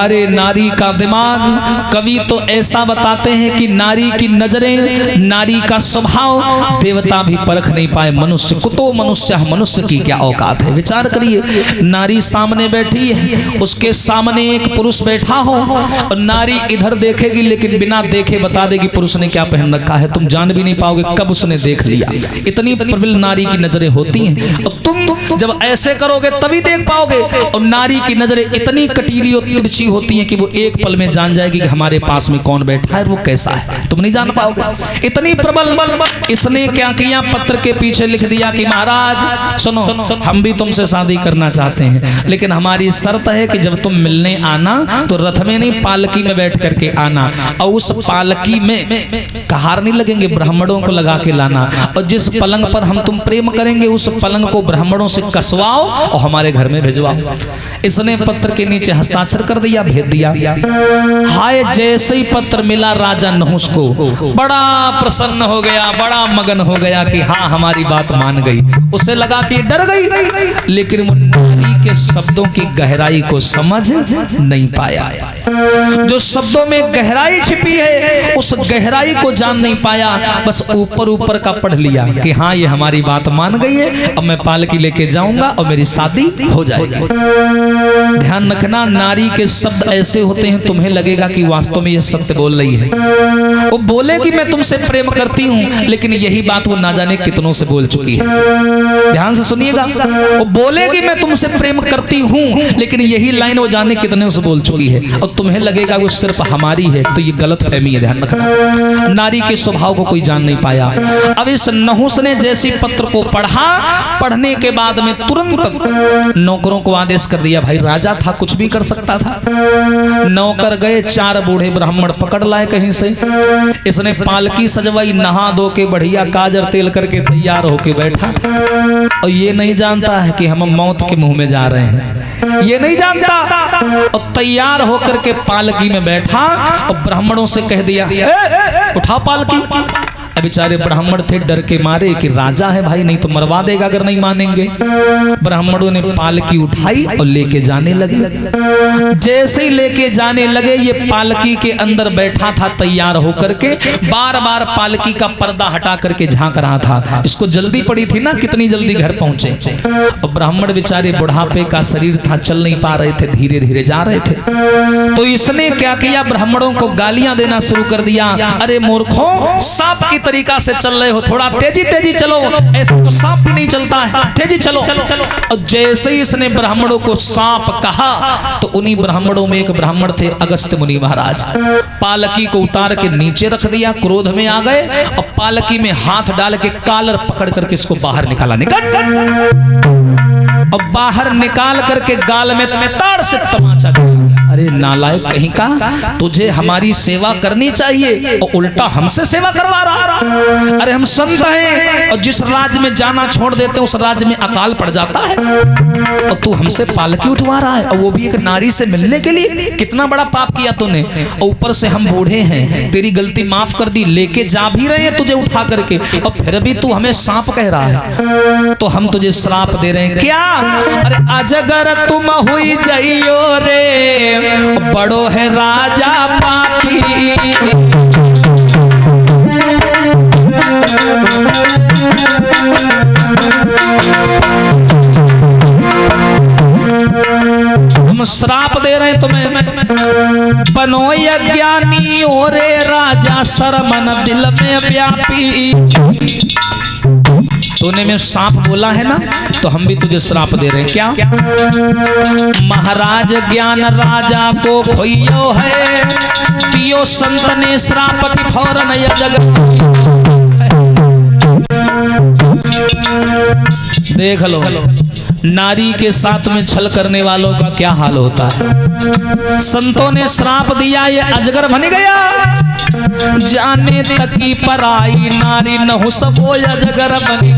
अरे नारी का दिमाग, कवि तो ऐसा बताते हैं कि नारी की नजरें, नारी का स्वभाव देवता भी परख नहीं पाए। मनुष्य कुतो मनुष्य, मनुष्य की क्या औकात है। विचार करिए, नारी सामने बैठी है, उसके सामने एक पुरुष बैठा हो और नारी इधर देखेगी लेकिन बिना देखे बता देगी पुरुष ने क्या पहन रखा है। तुम जान भी नहीं पाओगे कब उसने देख लिया। इतनी प्रबल नारी की नजरें होती हैं और तुम जब ऐसे करोगे तभी देख पाओगे। और नारी की नजरें इतनी कटीली और तिरछी होती हैं कि वो एक पल में जान जाएगी कि हमारे पास में कौन बैठा है, वो कैसा है, तुम नहीं जान पाओगे। इतनी प्रबल। इसने क्या किया, पत्र के पीछे लिख दिया कि महाराज सुनो, हम भी तुमसे शादी करना चाहते हैं, लेकिन हमारी शर्त है कि जब तुम मिलने आना तो रथ में नहीं, पालकी में बैठ करके आना, और उस पालकी में कहार नहीं लगेंगे, ब्राह्मणों को लगा के लाना, और जिस पलंग पर हम तुम प्रेम करेंगे उस पलंग को ब्राह्मणों से कसवाओ और हमारे घर में भिजवाओ। इसने पत्र के नीचे हस्ताक्षर कर दिया, भेज दिया। हाय, जैसे ही पत्र मिला राजा नहुस को बड़ा प्रसन्न हो गया, बड़ा मगन हो गया कि हाँ हमारी बात मान गई। उसे लगा कि डर गई, लेकिन वो नारी के शब्दों की गहराई को समझ नहीं पाया। जो शब्दों में गहराई छिपी है उस गहराई को जान नहीं पाया, बस ऊपर ऊपर का पढ़ लिया कि हाँ ये हमारी बात मान गई है, अब मैं पालकी लेके जाऊंगा और मेरी शादी हो जाएगी। ध्यान रखना, नारी के शब्द ऐसे होते हैं तुम्हें लगेगा कि वास्तव में ये सत्य बोल रही है। वो बोलेगी मैं तुमसे प्रेम करती हूँ, लेकिन यही बात वो ना जाने कितनों से बोल चुकी है। ध्यान से सुनिएगा, वो बोलेगी मैं तुमसे प्रेम करती हूँ, लेकिन यही लाइन वो जाने कितने से बोल चुकी है, और तुम्हें लगेगा वो सिर्फ हमारी है, तो ये गलत फहमी है। ध्यान रखना, नारी के स्वभाव को कोई जान नहीं पाया। अब इस नहुस ने जैसे पत्र को पढ़ा, पढ़ने के बाद में तुरंत नौकरों को आदेश कर दिया। भाई राजा था, कुछ भी कर सकता था। नौकर गए, 4 बूढ़े ब्राह्मण पकड़ लाए कहीं से। इसने पालकी सजवाई, नहा धो के बढ़िया काजर तेल करके तैयार होके बैठा, और ये नहीं जानता है कि हम मौत के मुंह में जा रहे हैं, ये नहीं जानता। और तैयार होकर के पालकी में बैठा और ब्राह्मणों से कह दिया उठाओ पालकी। अब बेचारे ब्राह्मण थे डर के मारे कि राजा है भाई, नहीं तो मरवा देगा अगर नहीं मानेंगे। ब्राह्मणों ने पालकी उठाई और लेके जाने लगे। जैसे ही लेके जाने लगे, ये पालकी के अंदर बैठा था तैयार होकर के, बार बार पालकी का पर्दा हटा करके झांक रहा था। इसको जल्दी पड़ी थी ना, कितनी जल्दी घर पहुंचे। और ब्राह्मण बेचारे बुढ़ापे का शरीर था, चल नहीं पा रहे थे, धीरे धीरे जा रहे थे। तो इसने क्या किया, ब्राह्मणों को गालियां देना शुरू कर दिया। अरे मूर्खों, सांप की तरीका से चल रहे हो, थोड़ा तेजी तेजी चलो, ऐसे तो सांप भी नहीं चलता है, तेजी चलो। और जैसे ही इसने ब्राह्मणों को सांप कहा तो उन्हीं ब्राह्मणों में एक ब्राह्मण थे अगस्त्य मुनि महाराज। पालकी को उतार के नीचे रख दिया, क्रोध में आ गए और पालकी में हाथ डाल के कालर पकड़ करके इसको बाहर निकाला। और बाहर निकाल करके गाल में ताड़ से तमाचा दिया। अरे नालायक कहीं का, तुझे हमारी सेवा करनी चाहिए और उल्टा हमसे सेवा करवा रहा। अरे हम संत हैं और जिस राज्य में जाना छोड़ देते हैं उस राज्य में अकाल पड़ जाता है, और तू हमसे पालकी उठवा रहा है, और वो भी एक नारी से मिलने के लिए। कितना बड़ा पाप किया तूने। और ऊपर से हम बूढ़े हैं, तेरी गलती माफ कर दी, लेके जा भी रहे हैं तुझे उठा करके, और फिर भी तू हमें सांप कह रहा है, तो हम तुझे श्राप दे रहे हैं। क्या? अरे अजगर तुम हुई जाइयो रे, बड़ो है राजा पापी। हम श्राप दे रहे हैं तुम्हें। बनो अज्ञानी हो रे राजा, शर्मन दिल में व्यापी। तूने में सांप बोला है ना, तो हम भी तुझे श्राप दे रहे हैं। क्या? महाराज ज्ञान राजा को खोइयो है, पियो संत ने श्राप की फौरन जग। देख लो नारी के साथ में छल करने वालों का क्या हाल होता है। संतों ने श्राप दिया, ये अजगर बन गया। जाने तकी पराई नारी नहुस वो अजगर बनी।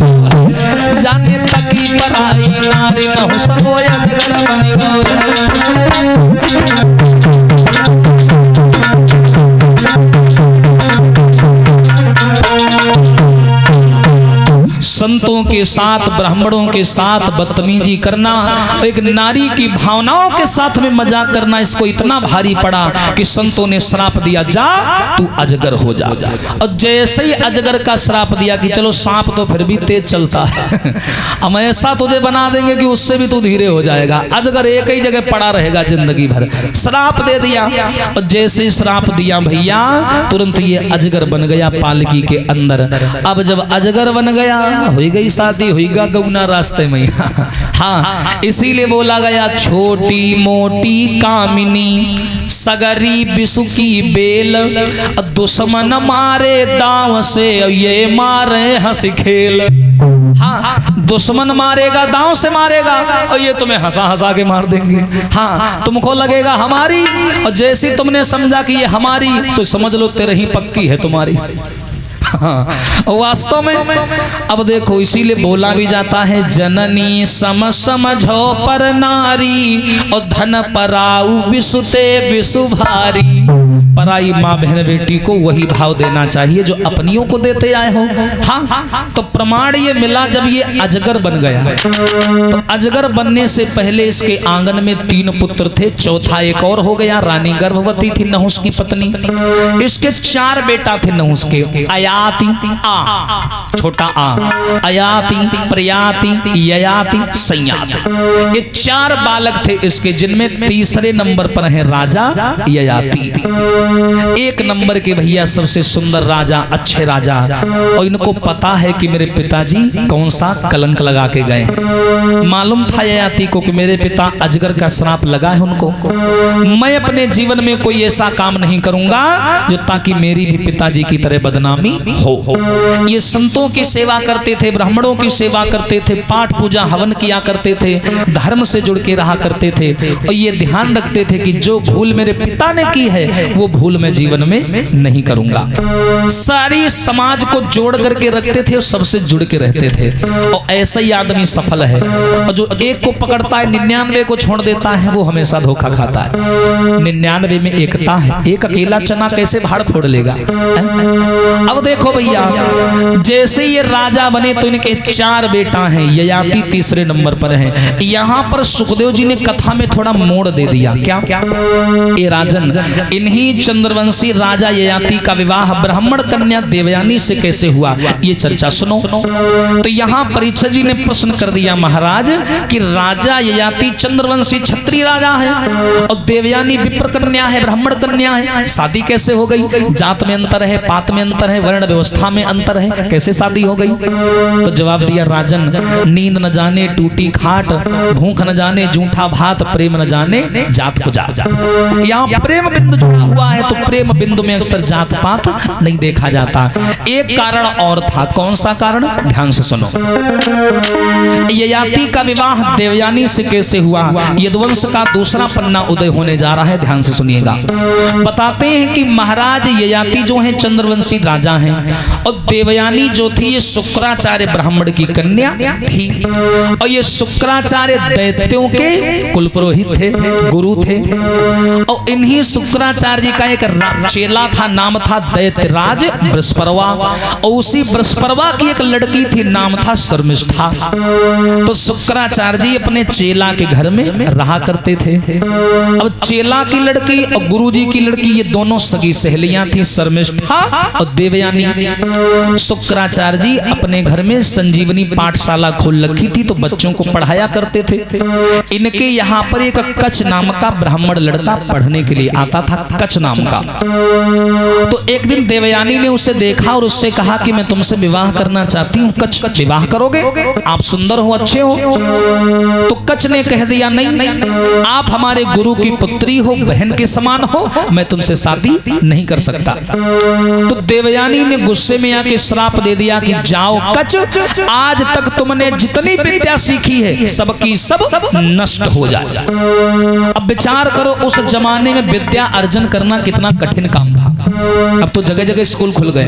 जाने तकी पराई नारी नहुस वो अजगर बनी। संतों के साथ, ब्राह्मणों के साथ बदतमीजी करना, एक नारी की भावनाओं के साथ में मजाक करना इसको इतना भारी पड़ा कि संतों ने श्राप दिया, जा तू अजगर हो जा। और जैसे ही अजगर का श्राप दिया कि चलो सांप तो फिर भी तेज चलता है, हम ऐसा तुझे बना देंगे कि उससे भी तू धीरे हो जाएगा, अजगर एक ही जगह पड़ा रहेगा जिंदगी भर। श्राप दे दिया और जैसे ही श्राप दिया भैया तुरंत ये अजगर बन गया पालकी के अंदर। अब जब अजगर बन गया हो गई शादी, होगा गौना रास्ते में। हाँ, इसीलिए बोला गया छोटी मोटी कामिनी सगरी बिसुकी बेल, दुश्मन मारे दांव से ये मारे हंसी खेल। हाँ, दुश्मन मारेगा दांव से मारेगा और ये तुम्हें हंसा हंसा के मार देंगे। हाँ, तुमको लगेगा हमारी, और जैसे तुमने समझा कि ये हमारी तो समझ लो तेरे ही पक्की है तुम्हारी। हाँ, वास्तव में अब देखो इसीलिए बोला भी जाता है जननी सम समझो पर नारी और धन पराऊ बिसुते बिसु भारी। पराई माँ बहन बेटी को वही भाव देना चाहिए जो अपनियों को देते आए हो। हाँ, तो प्रमाण ये मिला जब ये अजगर बन गया। तो अजगर बनने से पहले इसके आंगन में 3 पुत्र थे, चौथा एक और हो गया, रानी गर्भवती थी नहुस की पत्नी। इसके 4 बेटा थे नहुस के, अयाति आ छोटा आ, अयाति प्रयाति ययाति संयाति, ये 4 बालक थे इसके, जिनमें तीसरे नंबर पर है राजा ययाति। 1 नंबर के भैया सबसे सुंदर राजा, अच्छे राजा, और इनको पता है कि मेरे पिताजी कौन सा कलंक लगा के गए। मालूम था ययाति को कि मेरे पिता अजगर का श्राप लगा है उनको, मैं अपने जीवन में कोई ऐसा काम नहीं करूंगा जो ताकि मेरी भी पिताजी की तरह बदनामी हो। ये संतों की सेवा करते थे, ब्राह्मणों की सेवा करते थे, पाठ पूजा हवन किया करते थे, धर्म से जुड़ के रहा करते थे, और ये ध्यान रखते थे कि जो भूल मेरे पिता ने की है वो भूल मैं जीवन में नहीं करूंगा। सारी समाज को जोड़ करके रखते थे और सबसे जुड़ के रहते थे, और ऐसा ही आदमी सफल है। और जो एक को पकड़ता है 99 को छोड़ देता है वो हमेशा धोखा खाता है। 99 में एकता है, एक अकेला चना कैसे भाड़ फोड़ लेगा। अब देखो भैया जैसे ये राजा बने तो इनके 4 बेटा हैं, ययाति तीसरे नंबर पर है। यहाँ पर सुखदेव जी ने कथा में थोड़ा मोड़ दे दिया। क्या? ये राजन, इन्हीं चंद्रवंशी राजा ययाति का विवाह ब्राह्मण कन्या देवयानी से कैसे हुआ, ये चर्चा सुनो। तो यहाँ परीक्षक जी ने प्रश्न कर दिया महाराज कि राजा ययाति चंद्रवंशी क्षत्रिय राजा है और देवयानी विप्र कन्या है, ब्राह्मण कन्या है, शादी कैसे हो गई? जात में अंतर है, पात में अंतर है, वर्ण व्यवस्था में अंतर है, कैसे शादी हो गई? तो जवाब दिया राजन, नींद न जाने टूटी खाट, भूख न जाने जूठा भात, प्रेम न जाने जात को जात। यहाँ प्रेम बिंदु जुड़ा हुआ है तो प्रेम बिंदु में अक्सर जात पात नहीं देखा जाता। एक कारण और था, कौन सा कारण? ध्यान से सुनो। ययाति का विवाह देवयानी से कैसे हुआ, यदुवंश का दूसरा पन्ना उदय होने जा रहा है, ध्यान से सुनिएगा। बताते हैं कि महाराज ययाति जो है चंद्रवंशी राजा हैं और देवयानी जो थी ये शुक्राचार्य ब्राह्मण की कन्या थी, और ये शुक्राचार्य दैत्यों के कुलपुरोहित थे, गुरु थे। और इन्हीं शुक्राचार्य जी का एक चेला था, नाम था दैत्यराज बृहस्परवा, और उसी बृहस्परवा की एक लड़की थी, नाम था शर्मिष्ठा। तो शुक्राचार्य जी अपने चेला के घर में रहा करते थे। अब चेला की लड़की और गुरु जी की लड़की ये दोनों सगी सहेलियां थी, शर्मिष्ठा और देवयानी। शुक्राचार्य जी अपने घर में संजीवनी पाठशाला खोल रखी थी तो बच्चों को पढ़ाया करते थे। इनके यहाँ पर एक कच नाम का ब्राह्मण लड़का पढ़ने के लिए आता था, कच नाम का। तो एक दिन देवयानी ने उसे देखा और उससे कहा कि मैं तुमसे विवाह करना चाहती हूँ, कच विवाह करोगे? आप सुंदर हो, अच्छे हो। तो कच ने कह दिया नहीं, आप हमारे गुरु की पुत्री हो, बहन के समान हो, मैं तुमसे शादी नहीं कर सकता। तो देवयानी ने गुस्से में आके श्राप दे दिया कि जाओ कच, आज तक तुमने जितनी विद्या सीखी है सबकी सब नष्ट हो जाए। अब विचार करो उस जमाने में विद्या अर्जन करना कितना कठिन काम था। अब तो जगह जगह स्कूल खुल गए।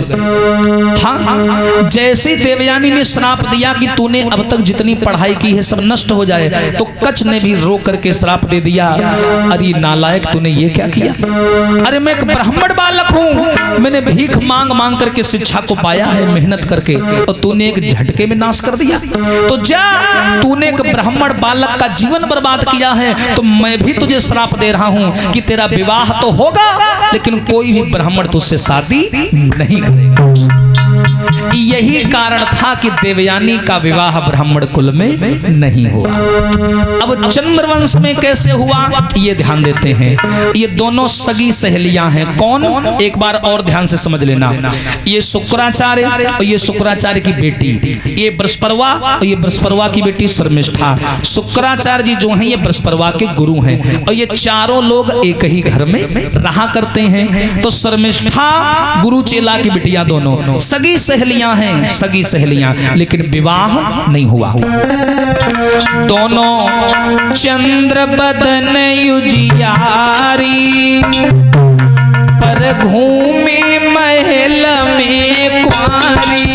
हाँ, जैसे देवयानी ने श्राप दिया कि तूने अब तक जितनी पढ़ाई की है सब नष्ट हो जाए, तो कच्छ ने भी रो करके श्राप दे दिया, अरे नालायक तूने ये क्या किया? अरे मैं एक ब्राह्मण बालक हूँ, मैंने भीख मांग मांग करके शिक्षा को पाया है, मेहनत करके, और तूने एक झटके में नाश कर दिया। तो जा, तूने एक ब्राह्मण बालक का जीवन बर्बाद किया है, तो मैं भी तुझे श्राप दे रहा हूं कि तेरा विवाह तो होगा लेकिन कोई भी ब्राह्मण तुझसे शादी नहीं करेगा। यही कारण था कि देवयानी का विवाह ब्राह्मण कुल में नहीं हुआ। अब चंद्रवंश में कैसे हुआ ये ध्यान देते हैं। ये दोनों सगी सहेलियां हैं। कौन? एक बार और ध्यान से समझ लेना। ये शुक्राचार्य और ये शुक्राचार्य की बेटी, ये बृहस्पति और ये बृहस्पति की बेटी शर्मिष्ठा। शुक्राचार्य जी जो हैं ये बृहस्पति के गुरु हैं और ये चारों लोग एक ही घर में रहा करते हैं। तो शर्मिष्ठा गुरु चेला की बिटिया दोनों सगी सहेलियां हैं, सगी सहेलियां, लेकिन विवाह नहीं हुआ। दोनों चंद्र बदन युजियारी पर घूमे महल में कुंवारी।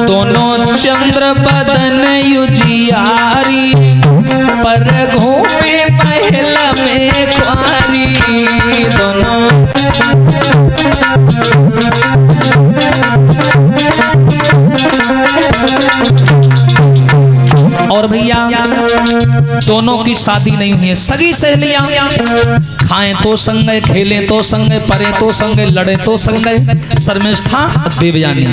दोनों चंद्र बदन युजियारी पर घूमे महल में कुंवारी। दोनों और भैया दोनों की शादी नहीं हुई है। सगी सहेलियां खाएं तो संगे, खेलें तो संगे, पढ़ें तो संगे, लड़े तो संगे। शर्मिष्ठा देवयानी,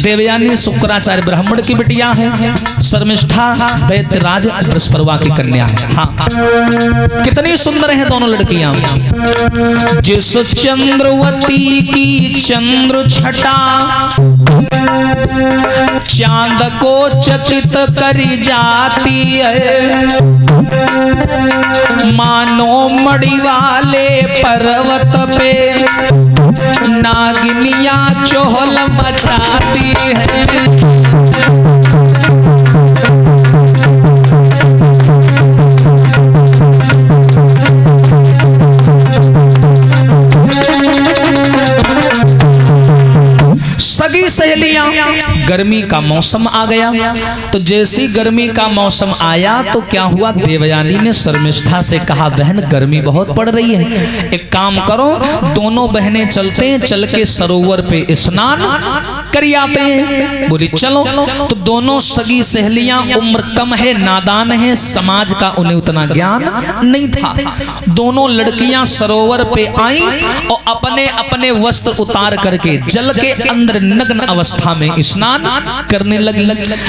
देवयानी शुक्राचार्य ब्राह्मण की बिटिया है, शर्मिष्ठा दैत्यराज बृहस्पति की कन्या है। हाँ, कितनी सुंदर है दोनों लड़कियां। जिस चंद्रवती की चंद्र छटा चांद को चकित करी जाती है, मानो मड़ी वाले पर्वत पे नागिनियां चोहल मचाती है। सगी सहेलियां, गर्मी का मौसम आ गया, तो जैसी गर्मी का मौसम आया तो क्या हुआ, देवयानी ने शर्मिष्ठा से कहा बहन गर्मी बहुत पड़ रही है, एक काम करो दोनों बहनें चलते हैं, चल के सरोवर पे स्नान कर आते हैं। बोली चलो। तो दोनों सगी सहेलियां, उम्र कम है, नादान है, समाज का उन्हें उतना ज्ञान नहीं था। दोनों लड़कियां सरोवर पे आई और अपने अपने वस्त्र उतार करके जल के अंदर नग्न अवस्था में स्नान करने लगी।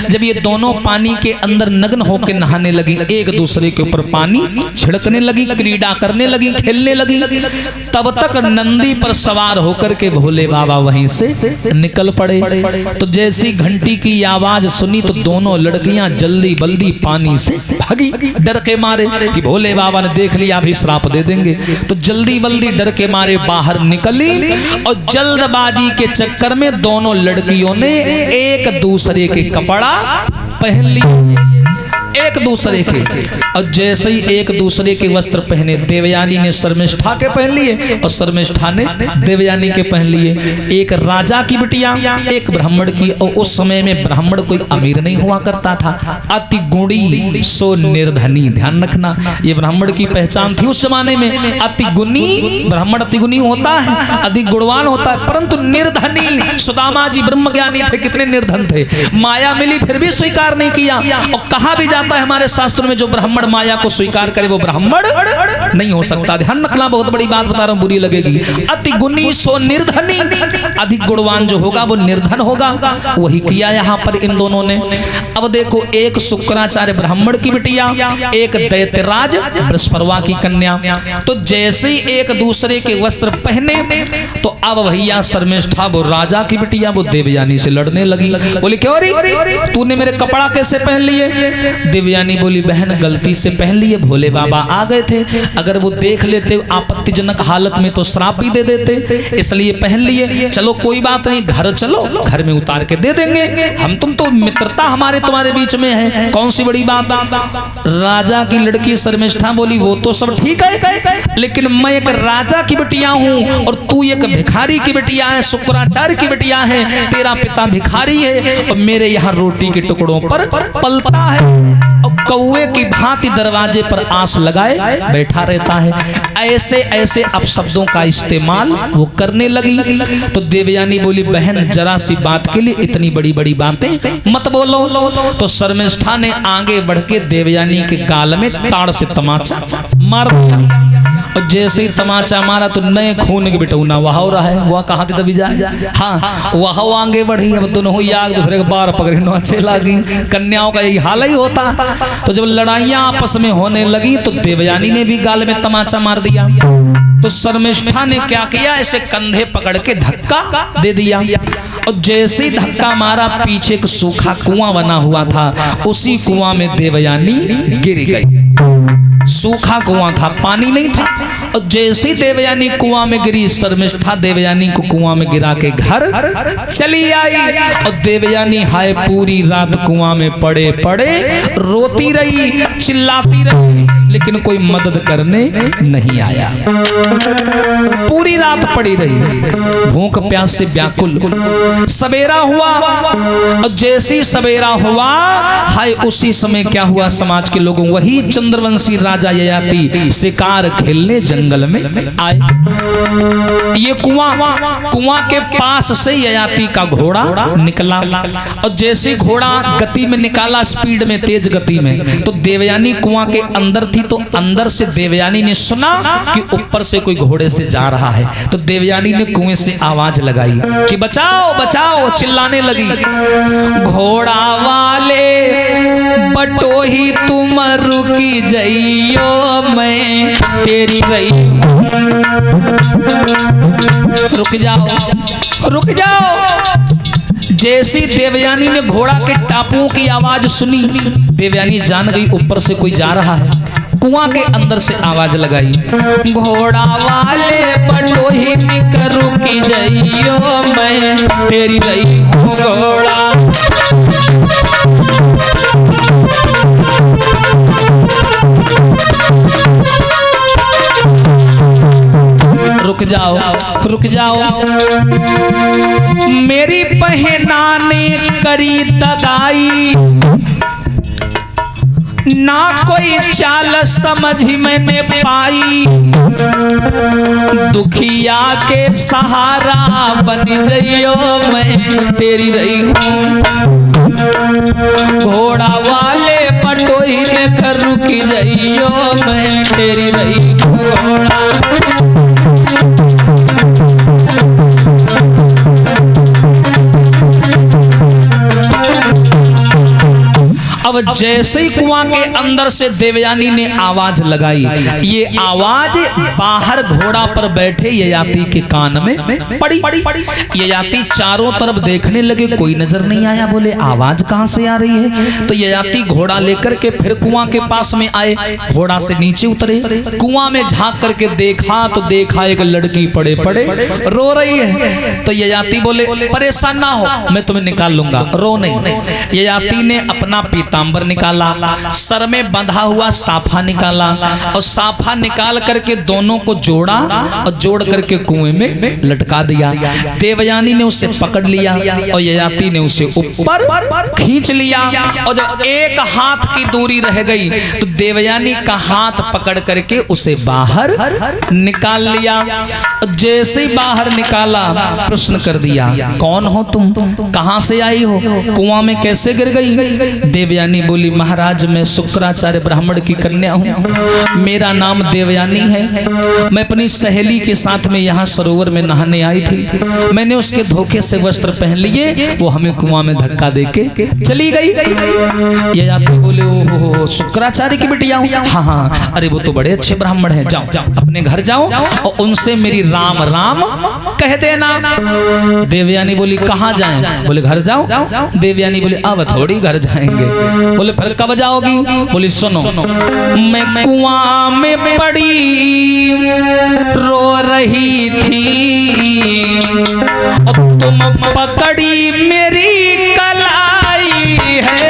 जब ये दोनों पानी के अंदर नग्न होकर नहाने लगी, एक दूसरे के ऊपर पानी छिड़कने लगी, क्रीड़ा करने लगी, खेलने लगी, तब तक नंदी पर सवार होकर के भोले बाबा वहीं से निकल पड़े। तो जैसी घंटी की आवाज सुनी तो दोनों लड़कियां जल्दी बल्दी पानी से भागी, डर के मारे कि भोले बाबा ने देख लिया अभी श्राप दे देंगे। तो जल्दी बल्दी डर के मारे बाहर निकली और जल्दबाजी के चक्कर में दोनों लड़कियों ने एक दूसरे के कपड़ा पहन लिया, एक दूसरे के। और जैसे ही एक दूसरे के वस्त्र पहने, देवयानी ने शर्मिष्ठा के पहन लिए और शर्मिष्ठा ने देवयानी के पहन लिए। एक राजा की बिटिया, एक ब्राह्मण की। और उस समय में ब्राह्मण कोई अमीर नहीं हुआ करता था, अति गुणी सो निर्धनी। ध्यान रखना, ये ब्राह्मण की पहचान थी उस जमाने में। अति गुणी, ब्राह्मण अति गुणी होता है, अधिक गुणवान होता है, परंतु निर्धनी। सुदामा जी ब्रह्मज्ञानी थे, कितने निर्धन थे, माया मिली फिर भी स्वीकार नहीं किया। और कहा भी जाता है हमारे शास्त्रों में जो ब्राह्मण माया को स्वीकार करे वो ब्राह्मण नहीं हो सकता। ध्यान रखना, बहुत बड़ी बात बता रहा हूं, बुरी लगेगी। अति गुणी सो निर्धनी, अधिक गुणवान जो होगा वो निर्धन होगा, वही किया यहां पर इन दोनों ने। अब देखो, एक शुक्राचार्य ब्राह्मण की बिटिया, एक दैत्यराज बृहस्पति की कन्या। तो जैसे ही एक दूसरे के वस्त्र पहने तो अब भैया शर्मिष्ठा वो राजा की बिटिया वो देवयानी से लड़ने लगी। बोली क्यों रे, तूने मेरे कपड़ा कैसे पहन लिए? देवयानी बोली बहन गलती से पहन लिए, भोले बाबा आ गए थे, अगर वो देख लेते आपत्तिजनक हालत में तो श्राप भी दे देते, इसलिए पहन लिए। चलो कोई बात नहीं, घर चलो, घर में उतार के दे देंगे, हम तुम तो मित्रता हमारे तुम्हारे बीच में है, कौन सी बड़ी बात। राजा की लड़की शर्मिष्ठा बोली वो तो सब ठीक है, लेकिन मैं एक राजा की बिटिया हूँ और तू एक भिखारी की बिटिया है, शुक्राचार्य की बिटिया है, तेरा पिता भिखारी है और मेरे यहाँ रोटी के टुकड़ों पर पलता है और कौवे की भांति दरवाजे पर आस लगाए बैठा रहता है। ऐसे ऐसे अपशब्दों का इस्तेमाल वो करने लगी। तो देवयानी बोली बहन जरा सी बात के लिए इतनी बड़ी बड़ी बातें मत बोलो। तो शर्मिष्ठा ने आगे बढ़ के देवयानी के गाल में ताड़ से तमाचा मार दिया और जैसे ही तमाचा मारा तो नए खून के बिटौना वहा हो रहा है, वह कहाँ थे तभी जाए। हाँ वह आगे बढ़ी, अब दोनों ही आग दूसरे के बार पकड़े नाचे लगी। कन्याओं का यही हाल ही होता। तो जब लड़ाइयां आपस में होने लगी तो देवयानी ने भी गाल में तमाचा मार दिया। तो शर्मिष्ठा ने क्या किया, ऐसे कंधे पकड़ के धक्का दे दिया और जैसे ही धक्का मारा पीछे एक सूखा कुआं बना हुआ था, उसी कुआं में देवयानी गिर गई। सूखा कुआं था, पानी नहीं था। और जैसे ही देवयानी कुआं में गिरी, शर्मिष्ठा देवयानी को कुआं में गिरा के घर चली आई और देवयानी हाय पूरी रात कुआं में पड़े पड़े रोती रही, चिल्लाती रही, लेकिन कोई मदद करने नहीं आया। पूरी रात पड़ी रही, भूख प्यास से व्याकुल। सवेरा हुआ और जैसे ही सवेरा हुआ, हाय उसी समय क्या हुआ, समाज के लोगों, वही चंद्रवंशी राजा ययाति शिकार खेलने जंगल में आए। ये कुआं के पास से ययाति का घोड़ा निकला और जैसे घोड़ा गति में निकाला, स्पीड में, तेज गति में, तो देवयानी कुआं के अंदर थी। तो अंदर से देवयानी ने सुना कि ऊपर से कोई घोड़े से जा रहा है। तो देवयानी ने कुएं से आवाज लगाई कि बचाओ बचाओ, चिल्लाने लगी। घोड़ा वाले बटोही तुम रुकी जइयो, मैं तेरी रही। रुक जाओ रुक जाओ। जैसी देवयानी ने घोड़ा के टापुओं की आवाज सुनी, देवयानी जान गई ऊपर से कोई जा रहा है। कुआं के अंदर से आवाज लगाई, घोड़ा वाले बटोही निकर रुकी जइयो, मैं तेरी रही हूँ घोड़ा। रुक जाओ रुक जाओ, मेरी बहना ने करी दगाई, ना कोई चाल समझ मैंने पाई, दुखिया के सहारा बन जइयो, मैं तेरी रही हूँ। घोड़ा वाले पटोही ने कर रुकी जइयो, मैं तेरी रही हूँ घोड़ा। अब जैसे ही कुआं के अंदर से देवयानी ने आवाज लगाई, ये आवाज बाहर घोड़ा पर बैठे ययाति के कान में पड़ी। ययाति चारों तरफ देखने लगे, कोई नजर नहीं आया। बोले आवाज कहां से आ रही है। तो ययाति घोड़ा लेकर के फिर कुआं के पास में आए, घोड़ा से नीचे उतरे, कुआं में झांक करके देखा तो देखा एक लड़की पड़े पड़े रो रही है। तो ययाति बोले परेशान ना हो, मैं तुम्हें निकाल लूंगा, रो नहीं। ययाति ने अपना पीतांबर निकाला, सर में बंधा हुआ साफा निकाला और साफा निकाल करके दोनों को जोड़ा और जोड़ करके कुएं में लटका दिया। देवयानी ने उसे पकड़ लिया और ययाति ने उसे ऊपर खींच लिया और जब एक हाथ की दूरी रह गई तो देवयानी का हाथ पकड़ करके उसे बाहर निकाल लिया। जैसे ही बाहर निकाला प्रश्न कर दिया, कौन हो तुम, कहां से आई हो, कुआं में कैसे गिर गई। देवयानी बोली महाराज मैं शुक्राचार्य ब्राह्मण की कन्या हूँ, मेरा नाम देवयानी है। मैं अपनी सहेली के साथ में यहाँ सरोवर में नहाने आई थी, मैंने उसके धोखे से वस्त्र पहन लिए, वो हमें कुआं में धक्का देके चली गई। ययाति बोले ओहो शुक्राचार्य की बिटिया हूँ। हाँ हाँ, अरे वो तो बड़े अच्छे ब्राह्मण हैं, जाओ अपने घर जाओ और उनसे मेरी राम राम कह देना। देवयानी बोली कहाँ जाएं। बोले घर जाओ। देवयानी बोली अब थोड़ी घर जाएंगे, बोले फिर कब जाओगी? बोली सुनो, मैं कुआं में पड़ी रो रही थी और तुम पकड़ी मेरी कलाई है।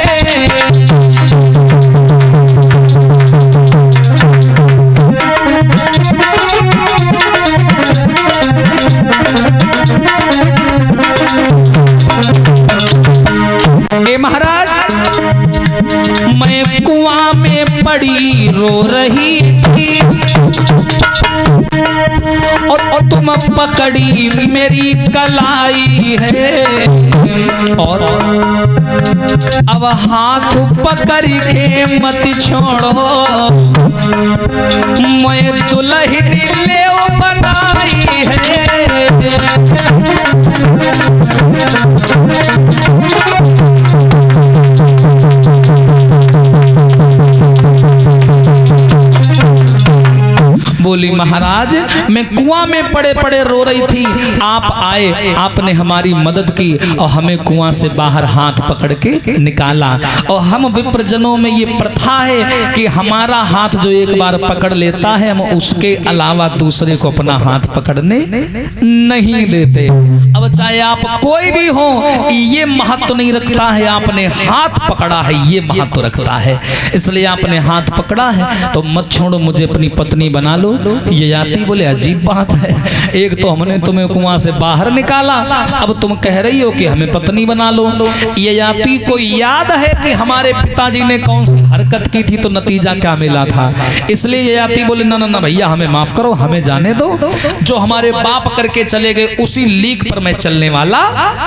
महाराज मैं कुआं में पड़ी रो रही थी और तुम पकड़ी मेरी कलाई है, और अब हाथ पकड़ के मत छोड़ो, मैं दुल्हन ले बनाई है। बोली महाराज मैं कुआं में पड़े पड़े रो रही थी, आप आए, आपने हमारी मदद की और हमें कुआं से बाहर हाथ पकड़ के निकाला। और हम विप्रजनों में ये प्रथा है कि हमारा हाथ जो एक बार पकड़ लेता है हम उसके अलावा दूसरे को अपना हाथ पकड़ने नहीं देते। अब चाहे आप कोई भी हो, ये महत्व नहीं रखता है आपने हाथ पकड़ा है, ये महत्व रखता है। इसलिए आपने हाथ पकड़ा है तो मत छोड़ो, मुझे अपनी पत्नी बना लो। ये जाति बोले अजीब बात है, एक तो हमने तुम्हें कुआं से बाहर निकाला, अब तुम कह रही हो कि हमें पत्नी बना लो। ये जाति को याद है कि हमारे पिताजी ने कौन सी हरकत की थी तो नतीजा क्या मिला था। इसलिए ये जाति बोले ना ना ना भैया हमें माफ करो, हमें जाने दो, जो हमारे बाप करके चले गए उसी लीक पर मैं चलने वाला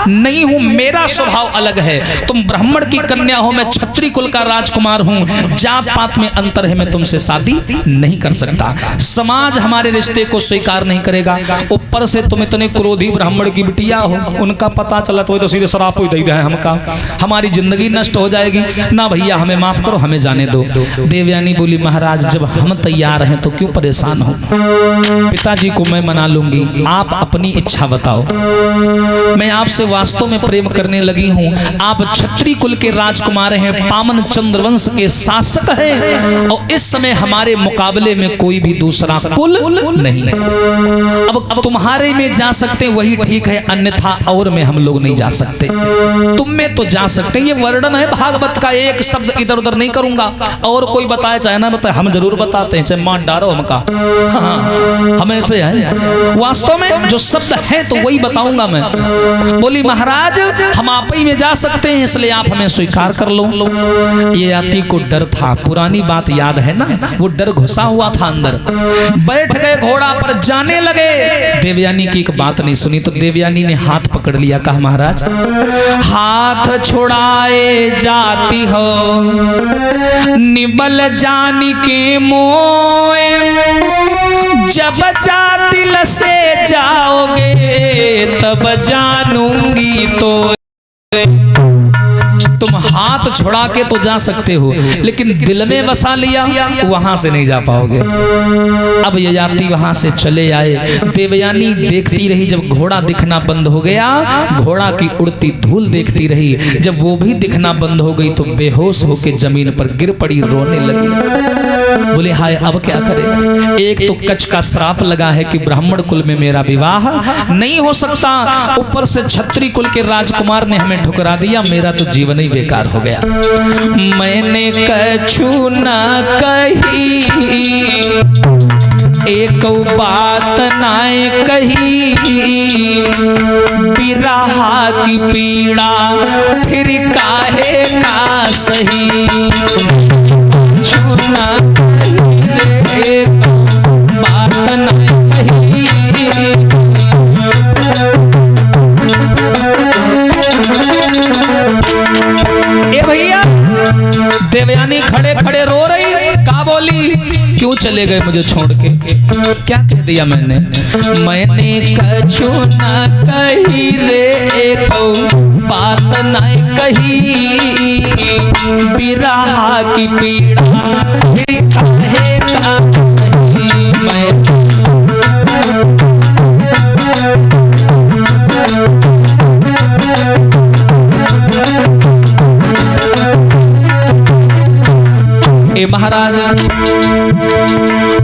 नहीं हूं, मेरा स्वभाव अलग है। तुम ब्राह्मण की कन्या हो, मैं क्षत्रिय कुल का राजकुमार हूं, जात पात में अंतर है, मैं तुमसे शादी नहीं कर सकता। समाज हमारे रिश्ते को स्वीकार नहीं करेगा, ऊपर से तुम इतने क्रोधी ब्राह्मण की बिटिया हो, उनका पता चला तो सीधे शराब ही दे दे हमका, हमारी जिंदगी नष्ट हो जाएगी। ना भैया हमें माफ करो, हमें जाने दो। देवयानी बोली महाराज जब हम तैयार हैं तो क्यों परेशान हो, पिताजी को मैं मना लूंगी, आप अपनी इच्छा बताओ। मैं आपसे वास्तव में प्रेम करने लगी हूं, आप क्षत्रिय कुल के राजकुमार हैं, पावन चंद्रवंश के शासक हैं और इस समय हमारे मुकाबले में कोई भी दूसरा कुल नहीं है। अब तुम्हारे में जा सकते वही ठीक है, अन्यथा और में हम लोग नहीं जा सकते, तुम में तो जा सकते। ये वर्णन है भागवत का, एक शब्द इधर उधर नहीं करूंगा, और कोई बताए चाहे ना बताए हम जरूर बताते हैं, चाहे मार डारो हमका, हाँ हम ऐसे हैं। वास्तव में जो शब्द है तो वही बताऊंगा मैं। बोली महाराज हम आप ही में जा सकते हैं, इसलिए आप हमें स्वीकार कर लो। ये याति को डर था, पुरानी बात याद है ना, वो डर घुसा हुआ था अंदर। बैठ गए घोड़ा पर, जाने लगे। देवयानी की एक बात नहीं सुनी तो देवयानी ने हाथ पकड़ लिया, कहा महाराज हाथ छुड़ाए जाती हो निबल जानी के मोए, जब जा दिल से जाओगे तब जानूंगी तो। तुम हाथ छुड़ा के तो जा सकते हो, लेकिन दिल में बसा लिया वहां से नहीं जा पाओगे। अब ये जाति वहां से चले आए। देवयानी देखती रही, जब घोड़ा दिखना बंद हो गया, घोड़ा की उड़ती धूल देखती रही। जब वो भी दिखना बंद हो गई तो बेहोश होकर जमीन पर गिर पड़ी, रोने लगी। बोले हाय अब क्या करें, एक तो कच का श्राप लगा है कि ब्राह्मण कुल में मेरा विवाह नहीं हो सकता, ऊपर से क्षत्रिय कुल के राजकुमार ने हमें ठुकरा दिया, मेरा तो जीवन ही बेकार हो गया। मैंने कछु ना कही, एक बात ना कही, बिरहा की पीड़ा फिर काहे का सही। कछु ना कही, एक बात ना कही। ए भैया देवयानी खड़े खड़े रो रही, का बोली क्यों चले गए मुझे छोड़ के, क्या कह दिया मैंने कछु ना कही रे, एक बात ना कही, बिरहा की पीड़ा फिर काहे का सही। महाराज,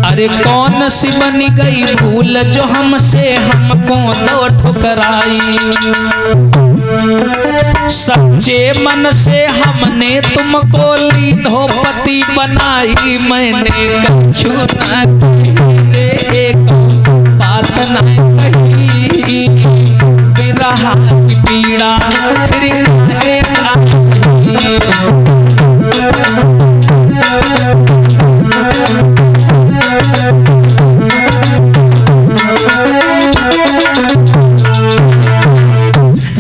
अरे कौन सी बनी गई भूल जो हमसे हमको दो ठुकराई। सच्चे मन से हमने तुमको लीनो पति बनाई, मैंने कछु न कही बात न कही, विरह की पीड़ा फिर